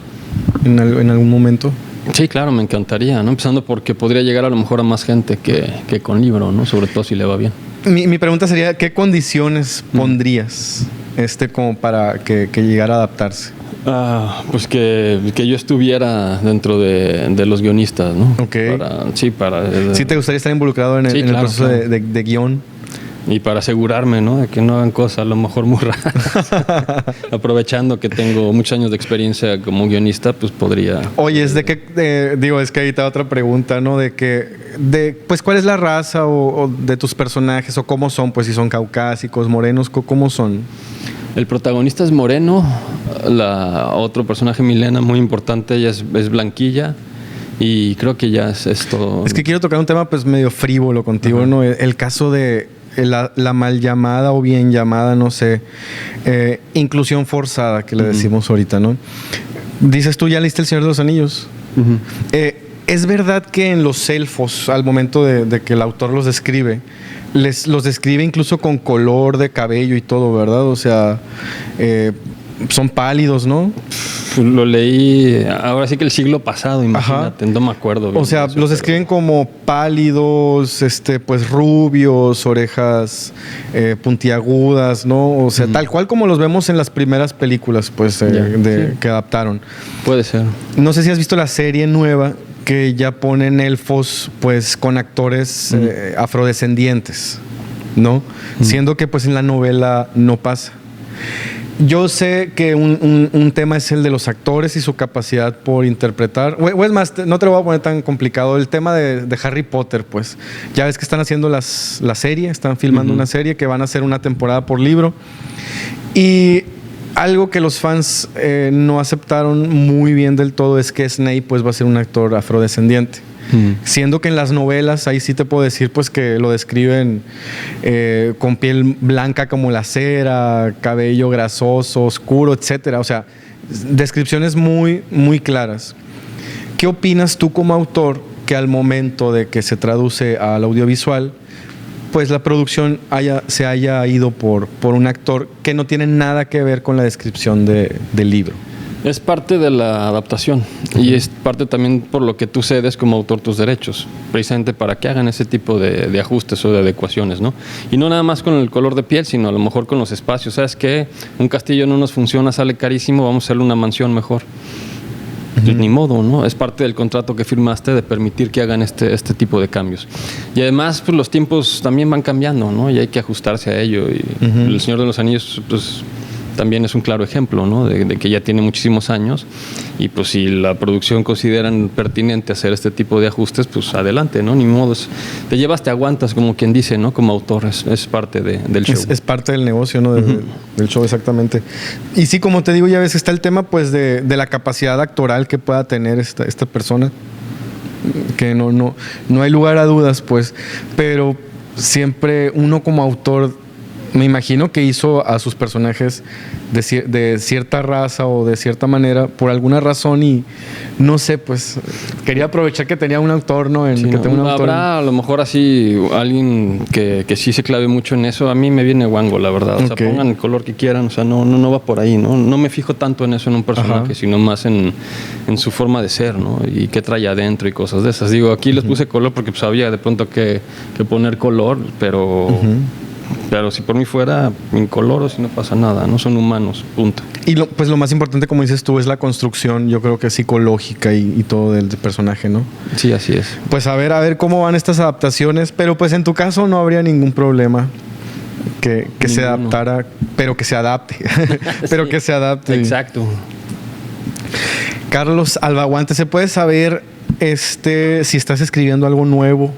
en algún momento? Sí, claro, me encantaría, ¿no? Empezando porque podría llegar a lo mejor a más gente que con libro, ¿no? Sobre todo si le va bien. Mi pregunta sería, ¿qué condiciones pondrías como para que llegara a adaptarse? Pues que yo estuviera dentro de los guionistas, ¿no? Ok. ¿Sí te gustaría estar involucrado en el proceso de guión? Y para asegurarme, ¿no? De que no hagan cosas a lo mejor muy raras. Aprovechando que tengo muchos años de experiencia como guionista, pues podría... Oye, es que ahí está otra pregunta, ¿no? Pues, ¿cuál es la raza o de tus personajes o cómo son? Pues, si son caucásicos, morenos, ¿cómo son? El protagonista es moreno, otro personaje, Milena, muy importante, ella es blanquilla. Y creo que ya es todo. Es que quiero tocar un tema pues medio frívolo contigo, ¿no? El caso de la mal llamada o bien llamada, no sé, inclusión forzada que le decimos ahorita, ¿no? Dices tú, ya leíste El Señor de los Anillos. Es verdad que en los elfos, al momento de que el autor los describe, los describe incluso con color de cabello y todo, ¿verdad? O sea, son pálidos, ¿no? Lo leí ahora sí que el siglo pasado, imagínate, no me acuerdo bien. O sea, los describen como pálidos, pues rubios, orejas puntiagudas, ¿no? O sea, tal cual como los vemos en las primeras películas, pues, que adaptaron. Puede ser. No sé si has visto la serie nueva que ya ponen elfos, pues, con actores afrodescendientes, ¿no? Siendo que, pues, en la novela no pasa. Yo sé que un tema es el de los actores y su capacidad por interpretar. O es más, no te lo voy a poner tan complicado. El tema de Harry Potter, pues. Ya ves que están haciendo la serie, están filmando una serie que van a hacer una temporada por libro. Y algo que los fans no aceptaron muy bien del todo es que Snape pues va a ser un actor afrodescendiente. Siendo que en las novelas, ahí sí te puedo decir pues que lo describen con piel blanca como la cera, cabello grasoso, oscuro, etcétera. O sea, descripciones muy, muy claras. ¿Qué opinas tú como autor que al momento de que se traduce al audiovisual, pues la producción se haya ido por un actor que no tiene nada que ver con la descripción del libro? Es parte de la adaptación y es parte también por lo que tú cedes como autor tus derechos, precisamente para que hagan ese tipo de ajustes o de adecuaciones, ¿no? Y no nada más con el color de piel, sino a lo mejor con los espacios. ¿Sabes qué? Un castillo no nos funciona, sale carísimo, vamos a hacerle una mansión mejor. Pues ni modo, ¿no? Es parte del contrato que firmaste de permitir que hagan este tipo de cambios. Y además, pues los tiempos también van cambiando, ¿no? Y hay que ajustarse a ello. Y El Señor de los Anillos, pues también es un claro ejemplo, ¿no? De que ya tiene muchísimos años y pues si la producción consideran pertinente hacer este tipo de ajustes, pues adelante, ¿no? Ni modo, te llevas, te aguantas, como quien dice, ¿no? Como autor, es parte del show. Es parte del negocio, ¿no? Del show, exactamente. Y sí, como te digo, ya ves, está el tema pues de la capacidad actoral que pueda tener esta persona, que no hay lugar a dudas, pues, pero siempre uno como autor, me imagino que hizo a sus personajes de cierta raza o de cierta manera por alguna razón y no sé, pues quería aprovechar que tenía un autor, ¿no? Habrá a lo mejor así alguien que sí se clave mucho en eso. A mí me viene guango, la verdad. O sea, pongan el color que quieran, o sea, no va por ahí, ¿no? No me fijo tanto en eso en un personaje, sino más en su forma de ser, ¿no? Y qué trae adentro y cosas de esas. Digo, aquí les puse color porque pues había de pronto que poner color, pero... Pero si por mí fuera incoloro, si no pasa nada, no son humanos, punto. Y pues lo más importante, como dices tú, es la construcción, yo creo que psicológica y todo del personaje, ¿no? Sí, así es. Pues a ver cómo van estas adaptaciones, pero pues en tu caso no habría ningún problema que se adaptara, pero que se adapte, pero sí, que se adapte. Exacto. Carlos Albaguante, ¿se puede saber si estás escribiendo algo nuevo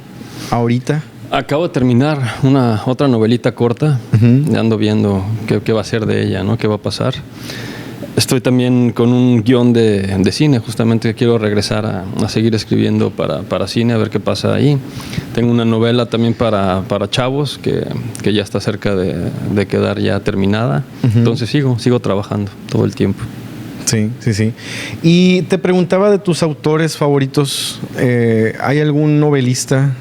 ahorita? Acabo de terminar otra novelita corta. Ando viendo qué va a ser de ella, ¿no? Qué va a pasar. Estoy también con un guión de cine, justamente quiero regresar a seguir escribiendo para cine, a ver qué pasa ahí. Tengo una novela también para chavos que ya está cerca de quedar ya terminada. Entonces sigo trabajando todo el tiempo. Sí. Y te preguntaba de tus autores favoritos. ¿Hay algún novelista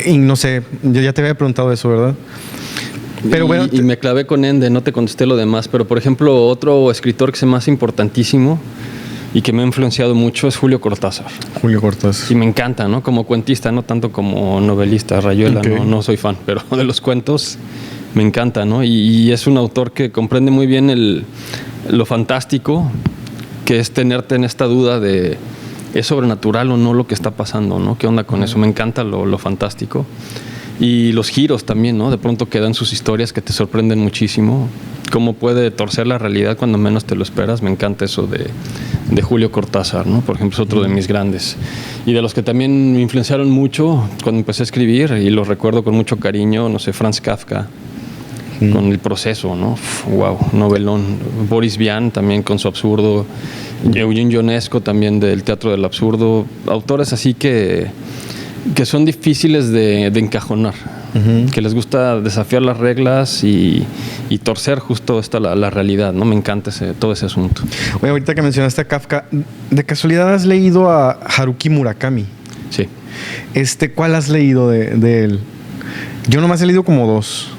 y no sé, yo ya te había preguntado eso, ¿verdad? Pero bueno, y me clavé con Ende, no te contesté lo demás, pero por ejemplo, otro escritor que es más importantísimo y que me ha influenciado mucho es Julio Cortázar. Julio Cortázar. Y me encanta, ¿no? Como cuentista, no tanto como novelista. Rayuela, no soy fan, pero de los cuentos me encanta, ¿no? Y es un autor que comprende muy bien lo fantástico que es tenerte en esta duda de ¿es sobrenatural o no lo que está pasando, ¿no? ¿Qué onda con eso? Me encanta lo fantástico. Y los giros también, ¿no? De pronto quedan sus historias que te sorprenden muchísimo. Cómo puede torcer la realidad cuando menos te lo esperas. Me encanta eso de Julio Cortázar, ¿no? Por ejemplo, es otro de mis grandes. Y de los que también me influenciaron mucho cuando empecé a escribir, y los recuerdo con mucho cariño, no sé, Franz Kafka, con El Proceso, ¿no? Wow, novelón. Boris Vian también con su absurdo. Eugene Ionesco también del Teatro del Absurdo. Autores así que son difíciles de encajonar, que les gusta desafiar las reglas y torcer justo la realidad, ¿no? Me encanta todo ese asunto. Oye, ahorita que mencionaste a Kafka, ¿de casualidad has leído a Haruki Murakami? Sí. ¿Cuál has leído de él? Yo nomás he leído como 2.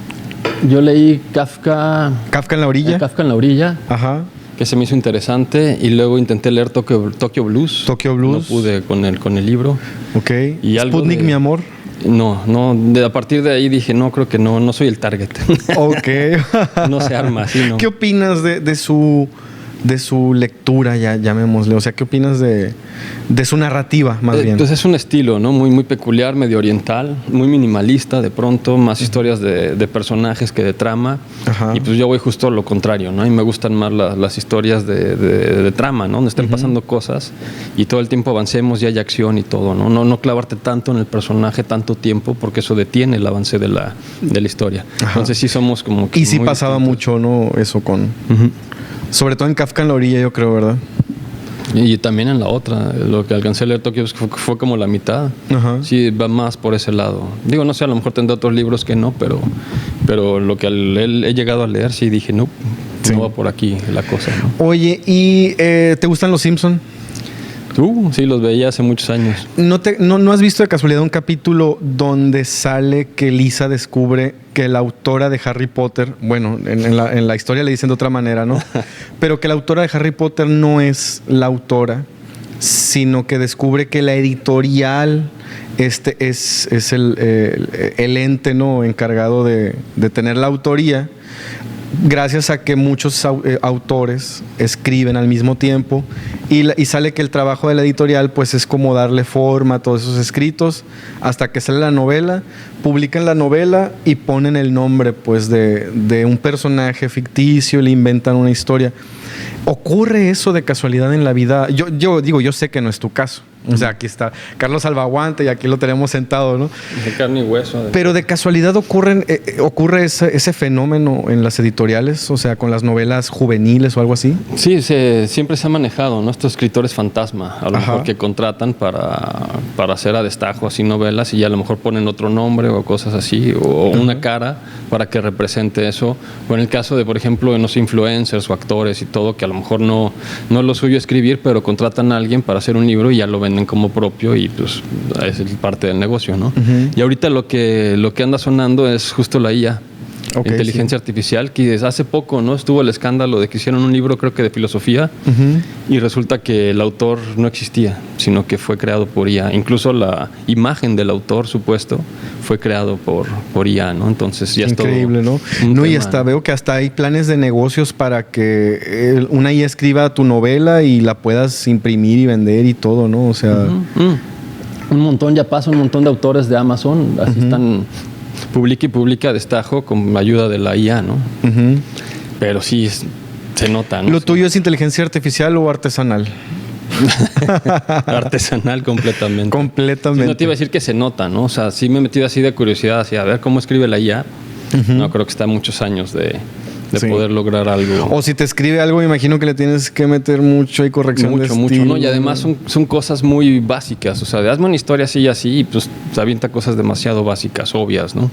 Yo leí Kafka en la orilla. Kafka en la orilla. Ajá. Que se me hizo interesante, y luego intenté leer Tokyo Blues. No pude con el libro. Ok. Y Sputnik, mi amor. No, a partir de ahí dije, no, creo que no soy el target. Ok. No se arma así, ¿no? ¿Qué opinas de su lectura, ya llamémosle? O sea, ¿qué opinas de su narrativa, más bien? Pues es un estilo, ¿no? Muy, muy peculiar, medio oriental, muy minimalista de pronto, más historias de personajes que de trama. Ajá. Y pues yo voy justo a lo contrario, ¿no? Y me gustan más las historias de trama, ¿no? Donde estén pasando cosas y todo el tiempo avancemos y hay acción y todo, ¿no? No clavarte tanto en el personaje tanto tiempo, porque eso detiene el avance de la historia. Ajá. Entonces sí somos como que... Y sí pasaba mucho, ¿no? Eso con... Sobre todo en Kafka en la orilla, yo creo, ¿verdad? Y también en la otra, lo que alcancé a leer Tokio fue como la mitad. Ajá. Sí, va más por ese lado. Digo, no sé, a lo mejor tendré otros libros que no, pero lo que he llegado a leer, sí dije, no va por aquí la cosa, ¿no? Oye, ¿y te gustan los Simpson? Sí, los veía hace muchos años. ¿No has visto de casualidad un capítulo donde sale que Lisa descubre que la autora de Harry Potter, bueno, en la historia le dicen de otra manera, ¿no? Pero que la autora de Harry Potter no es la autora, sino que descubre que la editorial es el ente, ¿no? Encargado de tener la autoría, gracias a que muchos autores escriben al mismo tiempo y sale que el trabajo de la editorial pues es como darle forma a todos esos escritos hasta que sale la novela, publican la novela y ponen el nombre pues de un personaje ficticio, le inventan una historia. ¿Ocurre eso de casualidad en la vida? Yo digo, yo sé que no es tu caso. O sea, aquí está Carlos Albaguante y aquí lo tenemos sentado, ¿no? De carne y hueso. Pero de casualidad ocurre ese fenómeno en las editoriales, o sea, con las novelas juveniles o algo así. Sí, siempre se ha manejado, ¿no? Estos escritores fantasma, a lo mejor que contratan para hacer a destajo así novelas y ya a lo mejor ponen otro nombre o cosas así, o una cara para que represente eso. O en el caso de, por ejemplo, de los influencers o actores y todo, que a lo mejor no es lo suyo escribir, pero contratan a alguien para hacer un libro y ya lo venden como propio y pues es parte del negocio, ¿no? Y ahorita lo que anda sonando es justo la IA. Inteligencia artificial, que desde hace poco, ¿no? Estuvo el escándalo de que hicieron un libro, creo que de filosofía, y resulta que el autor no existía, sino que fue creado por IA. Incluso la imagen del autor supuesto fue creado por IA, ¿no? Entonces ya es increíble, ¿no? No, y hasta veo que hasta hay planes de negocios para que una IA escriba tu novela y la puedas imprimir y vender y todo, ¿no? O sea... Un montón ya pasa, un montón de autores de Amazon así están... Publica y publica a destajo con ayuda de la IA, ¿no? Pero sí, se nota, ¿no? ¿Lo tuyo es inteligencia artificial o artesanal? Artesanal completamente. Completamente. Sí, no te iba a decir que se nota, ¿no? O sea, sí me he metido así de curiosidad, así a ver cómo escribe la IA. No, creo que está muchos años de poder lograr algo. O si te escribe algo, me imagino que le tienes que meter mucho y corrección de estilo. Mucho, ¿no? Y además son cosas muy básicas. O sea, hazme una historia así y así, y pues te avienta cosas demasiado básicas, obvias, ¿no?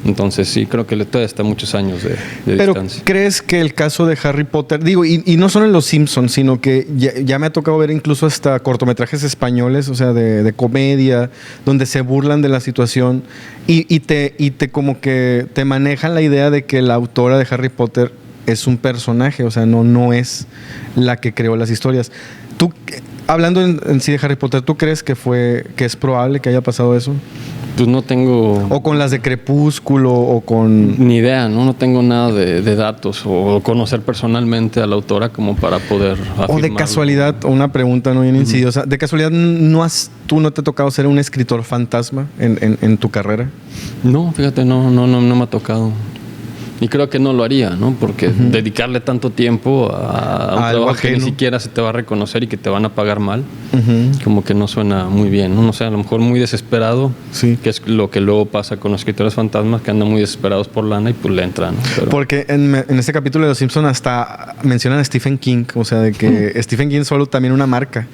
Entonces sí, creo que todavía está muchos años de Pero distancia. ¿crees que el caso de Harry Potter, digo, y no solo en Los Simpsons, sino que ya me ha tocado ver incluso hasta cortometrajes españoles, o sea, de comedia, donde se burlan de la situación y te como que te manejan la idea de que la autora de Harry Potter es un personaje, o sea, no es la que creó las historias. Tú, hablando en sí de Harry Potter, ¿tú crees que es probable que haya pasado eso? Pues no tengo... O con las de Crepúsculo, o con... Ni idea, ¿no? No tengo nada de datos o conocer personalmente a la autora como para poder afirmarlo. O de casualidad, una pregunta no bien insidiosa, ¿de casualidad tú no te ha tocado ser un escritor fantasma en tu carrera? No, fíjate, no me ha tocado. Y creo que no lo haría, ¿no? Porque dedicarle tanto tiempo a un trabajo que ni siquiera se te va a reconocer y que te van a pagar mal, como que no suena muy bien, ¿no? O sea, a lo mejor muy desesperado, que es lo que luego pasa con los escritores fantasmas, que andan muy desesperados por lana y pues le entran, ¿no? Pero... Porque en este capítulo de Los Simpsons hasta mencionan a Stephen King, o sea, de que Stephen King es solo también una marca.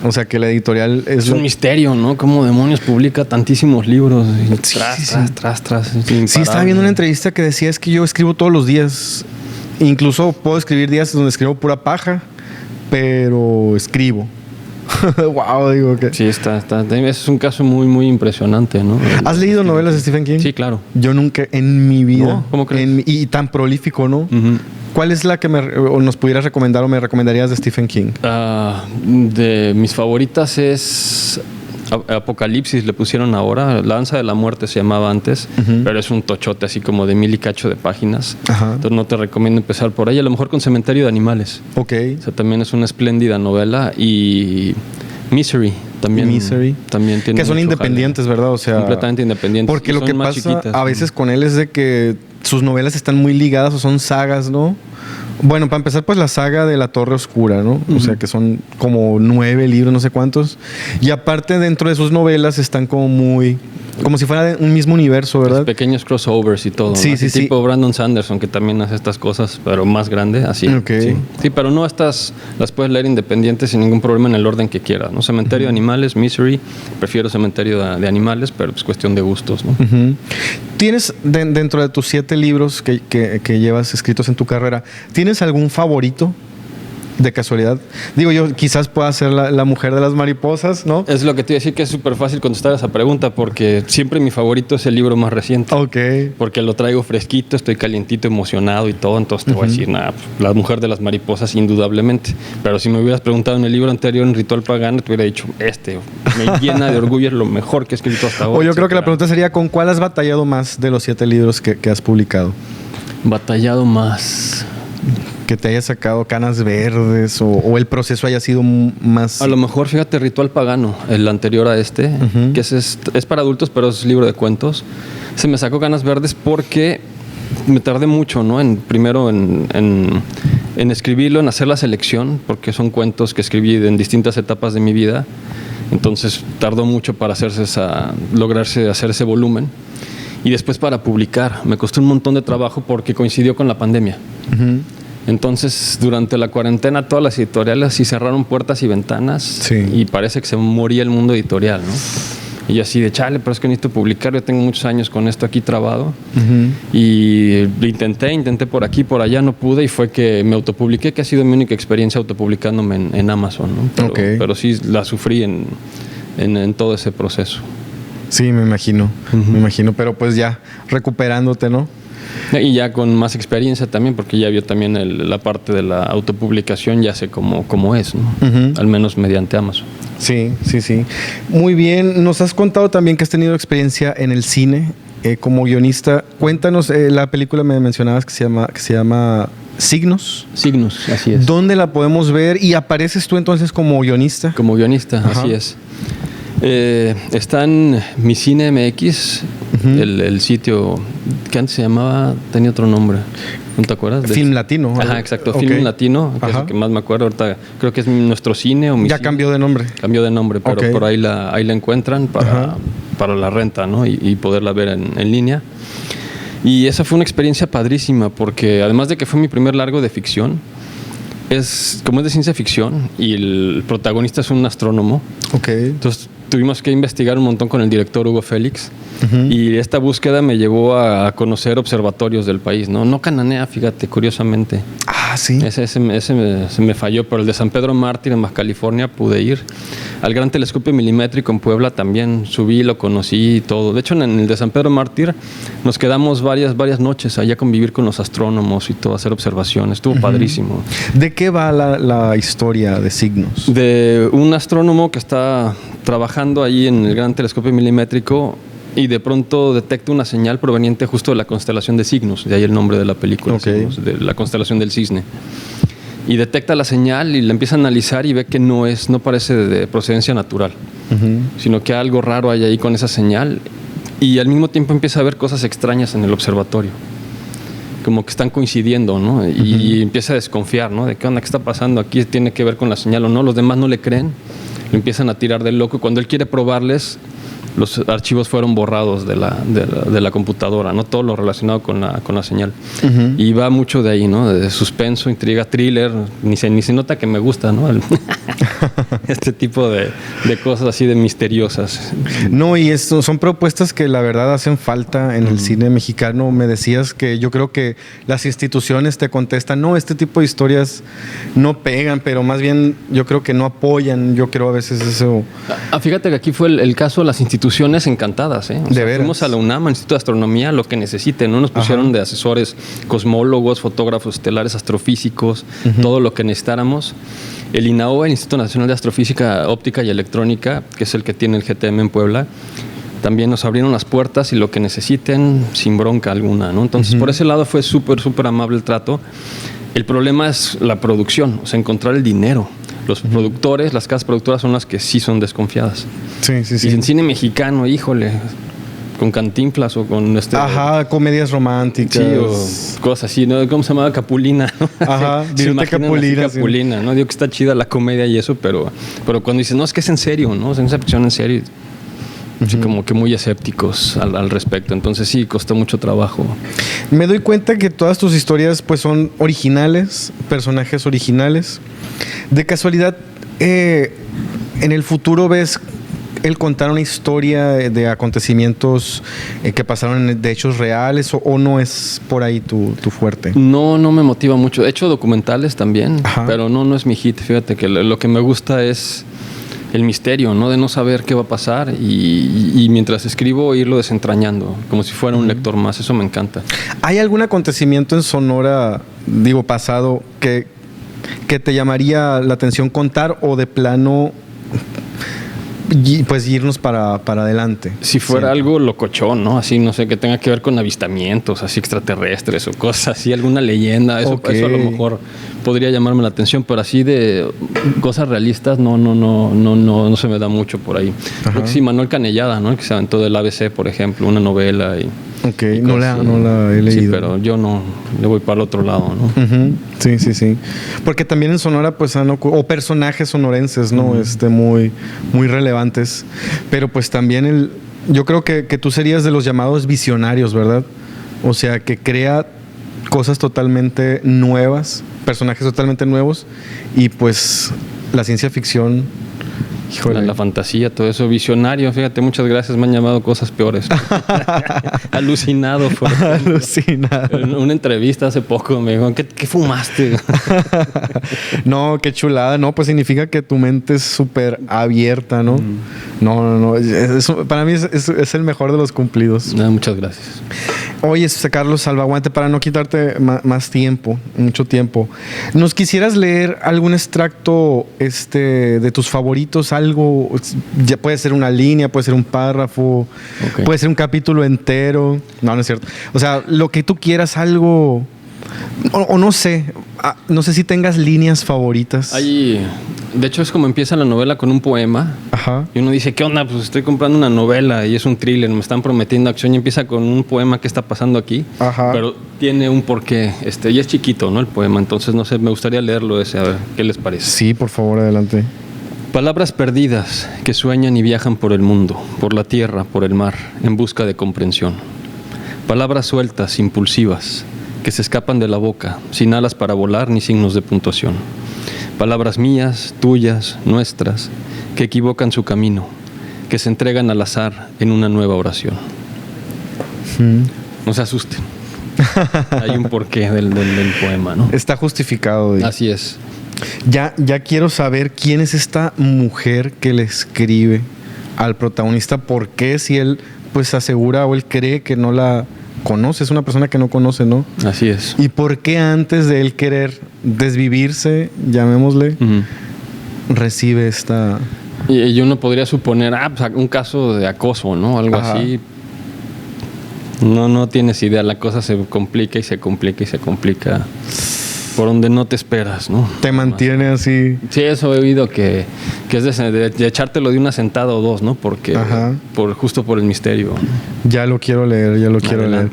O sea, que la editorial es un misterio, ¿no? ¿Cómo demonios publica tantísimos libros? Tras. Sí, estaba viendo una entrevista que decía, es que yo escribo todos los días. Incluso puedo escribir días donde escribo pura paja, pero escribo. Wow, digo que... Sí, está. Es un caso muy, muy impresionante, ¿no? ¿Has leído novelas de Stephen King? Sí, claro. Yo nunca en mi vida. ¿No? ¿Cómo crees? Y tan prolífico, ¿no? ¿Cuál es la que nos pudieras recomendar o me recomendarías de Stephen King? De mis favoritas es Apocalipsis, le pusieron ahora. La Danza de la Muerte se llamaba antes, pero es un tochote así como de 1000 y cacho de páginas. Entonces no te recomiendo empezar por ahí. A lo mejor con Cementerio de Animales. Ok. O sea, también es una espléndida novela. Y Misery también tiene, que son independientes, ¿verdad? O sea, completamente independientes. Porque lo que pasa chiquitas, a veces con él es de que sus novelas están muy ligadas o son sagas, ¿no? Bueno, para empezar, pues la saga de La Torre Oscura, ¿no? O sea, que son como 9 libros, no sé cuántos. Y aparte, dentro de sus novelas están como si fuera un mismo universo, ¿verdad? Los pequeños crossovers y todo. Sí, ¿no? sí, tipo Brandon Sanderson, que también hace estas cosas, pero más grande, así. Okay. Sí, pero no las puedes leer independientes sin ningún problema en el orden que quieras, ¿no? Cementerio de Animales, Misery, prefiero Cementerio de Animales, pero es cuestión de gustos, ¿no? ¿Tienes, dentro de tus 7 libros que llevas escritos en tu carrera, ¿tienes algún favorito? De casualidad. Digo, yo quizás pueda ser la mujer de las mariposas, ¿no? Es lo que te iba a decir, que es súper fácil contestar esa pregunta, porque siempre mi favorito es el libro más reciente. Ok. Porque lo traigo fresquito, estoy calientito, emocionado y todo, entonces te voy a decir, la mujer de las mariposas, indudablemente. Pero si me hubieras preguntado en el libro anterior, en Ritual Pagano, te hubiera dicho, me llena de orgullo, es lo mejor que he escrito hasta ahora. O yo creo que la pregunta sería, ¿con cuál has batallado más de los 7 libros que has publicado? Batallado más. Que te haya sacado canas verdes o el proceso haya sido más... A lo mejor, fíjate, Ritual Pagano, el anterior a este, que es para adultos, pero es libro de cuentos. Se me sacó canas verdes porque me tardé mucho, ¿no? Primero en escribirlo, en hacer la selección, porque son cuentos que escribí en distintas etapas de mi vida. Entonces tardó mucho para lograrse hacer ese volumen. Y después para publicar. Me costó un montón de trabajo porque coincidió con la pandemia. Entonces, durante la cuarentena, todas las editoriales sí cerraron puertas y ventanas y parece que se moría el mundo editorial, ¿no? Y yo así de, chale, pero es que necesito publicar, yo tengo muchos años con esto aquí trabado. Y lo intenté por aquí, por allá, no pude y fue que me autopubliqué, que ha sido mi única experiencia autopublicándome en Amazon, ¿no? Pero sí la sufrí en todo ese proceso. Sí, me imagino, pero pues ya recuperándote, ¿no? Y ya con más experiencia también, porque ya vio también la parte de la autopublicación, ya sé cómo es, ¿no? Al menos mediante Amazon. Sí. Muy bien, nos has contado también que has tenido experiencia en el cine como guionista. Cuéntanos, la película me mencionabas que se llama Signos. Signos, así es. ¿Dónde la podemos ver? ¿Y apareces tú entonces como guionista? Como guionista, así es. Está en Mi Cine MX, el sitio que antes se llamaba, tenía otro nombre, ¿no te acuerdas? Film Latino. Ajá, exacto, Film Latino, que es el que más me acuerdo ahorita. Creo que es Nuestro Cine o Mi Ya Cine. cambió de nombre. Cambió de nombre, pero por ahí la encuentran para la renta, ¿no? Y poderla ver en línea. Y esa fue una experiencia padrísima porque además de que fue mi primer largo de ficción, como es de ciencia ficción y el protagonista es un astrónomo. Entonces tuvimos que investigar un montón con el director Hugo Félix y esta búsqueda me llevó a conocer observatorios del país, no Cananea, fíjate, curiosamente. Ah, sí. Ese se me falló, pero el de San Pedro Mártir en Baja California pude ir. Al Gran Telescopio Milimétrico en Puebla también subí, lo conocí y todo. De hecho, en el de San Pedro Mártir nos quedamos varias noches allá a convivir con los astrónomos y todo, hacer observaciones. Estuvo padrísimo. ¿De qué va la historia de Signos? De un astrónomo que está trabajando ahí en el Gran Telescopio Milimétrico y de pronto detecta una señal proveniente justo de la constelación de Signos, de ahí el nombre de la película, Signos, de la constelación del Cisne. Y detecta la señal y la empieza a analizar y ve que no parece de procedencia natural, sino que algo raro hay ahí con esa señal y al mismo tiempo empieza a ver cosas extrañas en el observatorio, como que están coincidiendo, ¿no? Y empieza a desconfiar, ¿no? De qué onda, qué está pasando aquí, tiene que ver con la señal o no. Los demás no le creen, lo empiezan a tirar del loco y cuando él quiere probarles, los archivos fueron borrados de la computadora, ¿no? Todo lo relacionado con la señal. Y va mucho de ahí, ¿no? De suspenso, intriga, thriller. Ni se nota que me gusta, ¿no? Este tipo de cosas así de misteriosas. No, y son propuestas que la verdad hacen falta en el cine mexicano. Me decías que yo creo que las instituciones te contestan, no, este tipo de historias no pegan, pero más bien yo creo que no apoyan. Yo creo a veces eso. Fíjate que aquí fue el caso de las instituciones encantadas, ¿eh? De veras. Fuimos a la UNAM, al Instituto de Astronomía, lo que necesiten, ¿no? Nos pusieron de asesores, cosmólogos, fotógrafos estelares, astrofísicos, todo lo que necesitáramos. El INAO, el Instituto Nacional de Astrofísica Óptica y Electrónica, que es el que tiene el GTM en Puebla, también nos abrieron las puertas y lo que necesiten, sin bronca alguna, ¿no? Entonces, por ese lado fue súper amable el trato. El problema es la producción, o sea, encontrar el dinero. Los productores, las casas productoras son las que sí son desconfiadas. Sí. Y en cine mexicano, híjole, con Cantinflas o con comedias románticas. Sí, o cosas así, ¿no? ¿Cómo se llamaba? Capulina, ¿no? Viruta Capulina. Capulina, ¿no? Digo que está chida la comedia y eso, pero cuando dices, no, es que es en serio, ¿no? Es una ficción en serio. Sí, como que muy escépticos al respecto. Entonces sí, costó mucho trabajo. Me doy cuenta que todas tus historias pues son originales, personajes originales. De casualidad, en el futuro ves el contar una historia de acontecimientos que pasaron de hechos reales o no es por ahí tu fuerte? No me motiva mucho. He hecho documentales también, pero no es mi hit. Fíjate que lo que me gusta es el misterio, ¿no? De no saber qué va a pasar y mientras escribo irlo desentrañando, como si fuera un lector más. Eso me encanta. ¿Hay algún acontecimiento en Sonora, pasado, que te llamaría la atención contar o de plano y pues irnos para adelante. Si fuera algo locochón, ¿no? Así, no sé, que tenga que ver con avistamientos, así extraterrestres o cosas así, alguna leyenda, eso a lo mejor podría llamarme la atención, pero así de cosas realistas no se me da mucho por ahí. Creo que sí, Manuel Canellada, ¿no? El que se aventó del ABC, por ejemplo, una novela y... Ok, no la he leído. Sí, pero yo no, le voy para el otro lado, ¿no? Uh-huh. Sí. Porque también en Sonora, pues, o personajes sonorenses, ¿no? Uh-huh. Muy relevantes. Pero pues también yo creo que tú serías de los llamados visionarios, ¿verdad? O sea, que crea cosas totalmente nuevas, personajes totalmente nuevos, y pues la ciencia ficción... La fantasía, todo eso, visionario, fíjate, muchas gracias, me han llamado cosas peores. Alucinado. Alucinado. En una entrevista hace poco me dijo, ¿qué fumaste? No, qué chulada, no, pues significa que tu mente es súper abierta, ¿no? No, para mí es el mejor de los cumplidos. No, muchas gracias. Oye, Carlos Albaguante, para no quitarte más tiempo, mucho tiempo, ¿nos quisieras leer algún extracto de tus favoritos? Algo, ya puede ser una línea, puede ser un párrafo, puede ser un capítulo entero. No es cierto. O sea, lo que tú quieras, algo... O no sé si tengas líneas favoritas. De hecho, es como empieza la novela con un poema. Ajá. Y uno dice, ¿qué onda? Pues estoy comprando una novela y es un thriller, me están prometiendo acción, y empieza con un poema. ¿Qué está pasando aquí? Ajá. Pero tiene un porqué. Y es chiquito, ¿no? El poema. Entonces, no sé, me gustaría leerlo ese, a ver, ¿qué les parece? Sí, por favor, adelante. Palabras perdidas que sueñan y viajan por el mundo, por la tierra, por el mar, en busca de comprensión. Palabras sueltas, impulsivas, que se escapan de la boca, sin alas para volar ni signos de puntuación. Palabras mías, tuyas, nuestras, que equivocan su camino, que se entregan al azar en una nueva oración. No se asusten. Hay un porqué del poema, ¿no? Está justificado. Así es. Ya quiero saber quién es esta mujer que le escribe al protagonista. ¿Por qué? Si él pues asegura o él cree que no la conoce, es una persona que no conoce, ¿no? Así es. ¿Y por qué antes de él querer desvivirse, llamémosle, recibe esta...? Y uno podría suponer, pues un caso de acoso, ¿no? Algo así. No tienes idea, la cosa se complica y se complica y se complica por donde no te esperas, ¿no? Te mantiene así. Sí, eso he oído que es de echártelo de una sentada o dos, ¿no? Porque justo por el misterio. Ya lo quiero leer, quiero leer.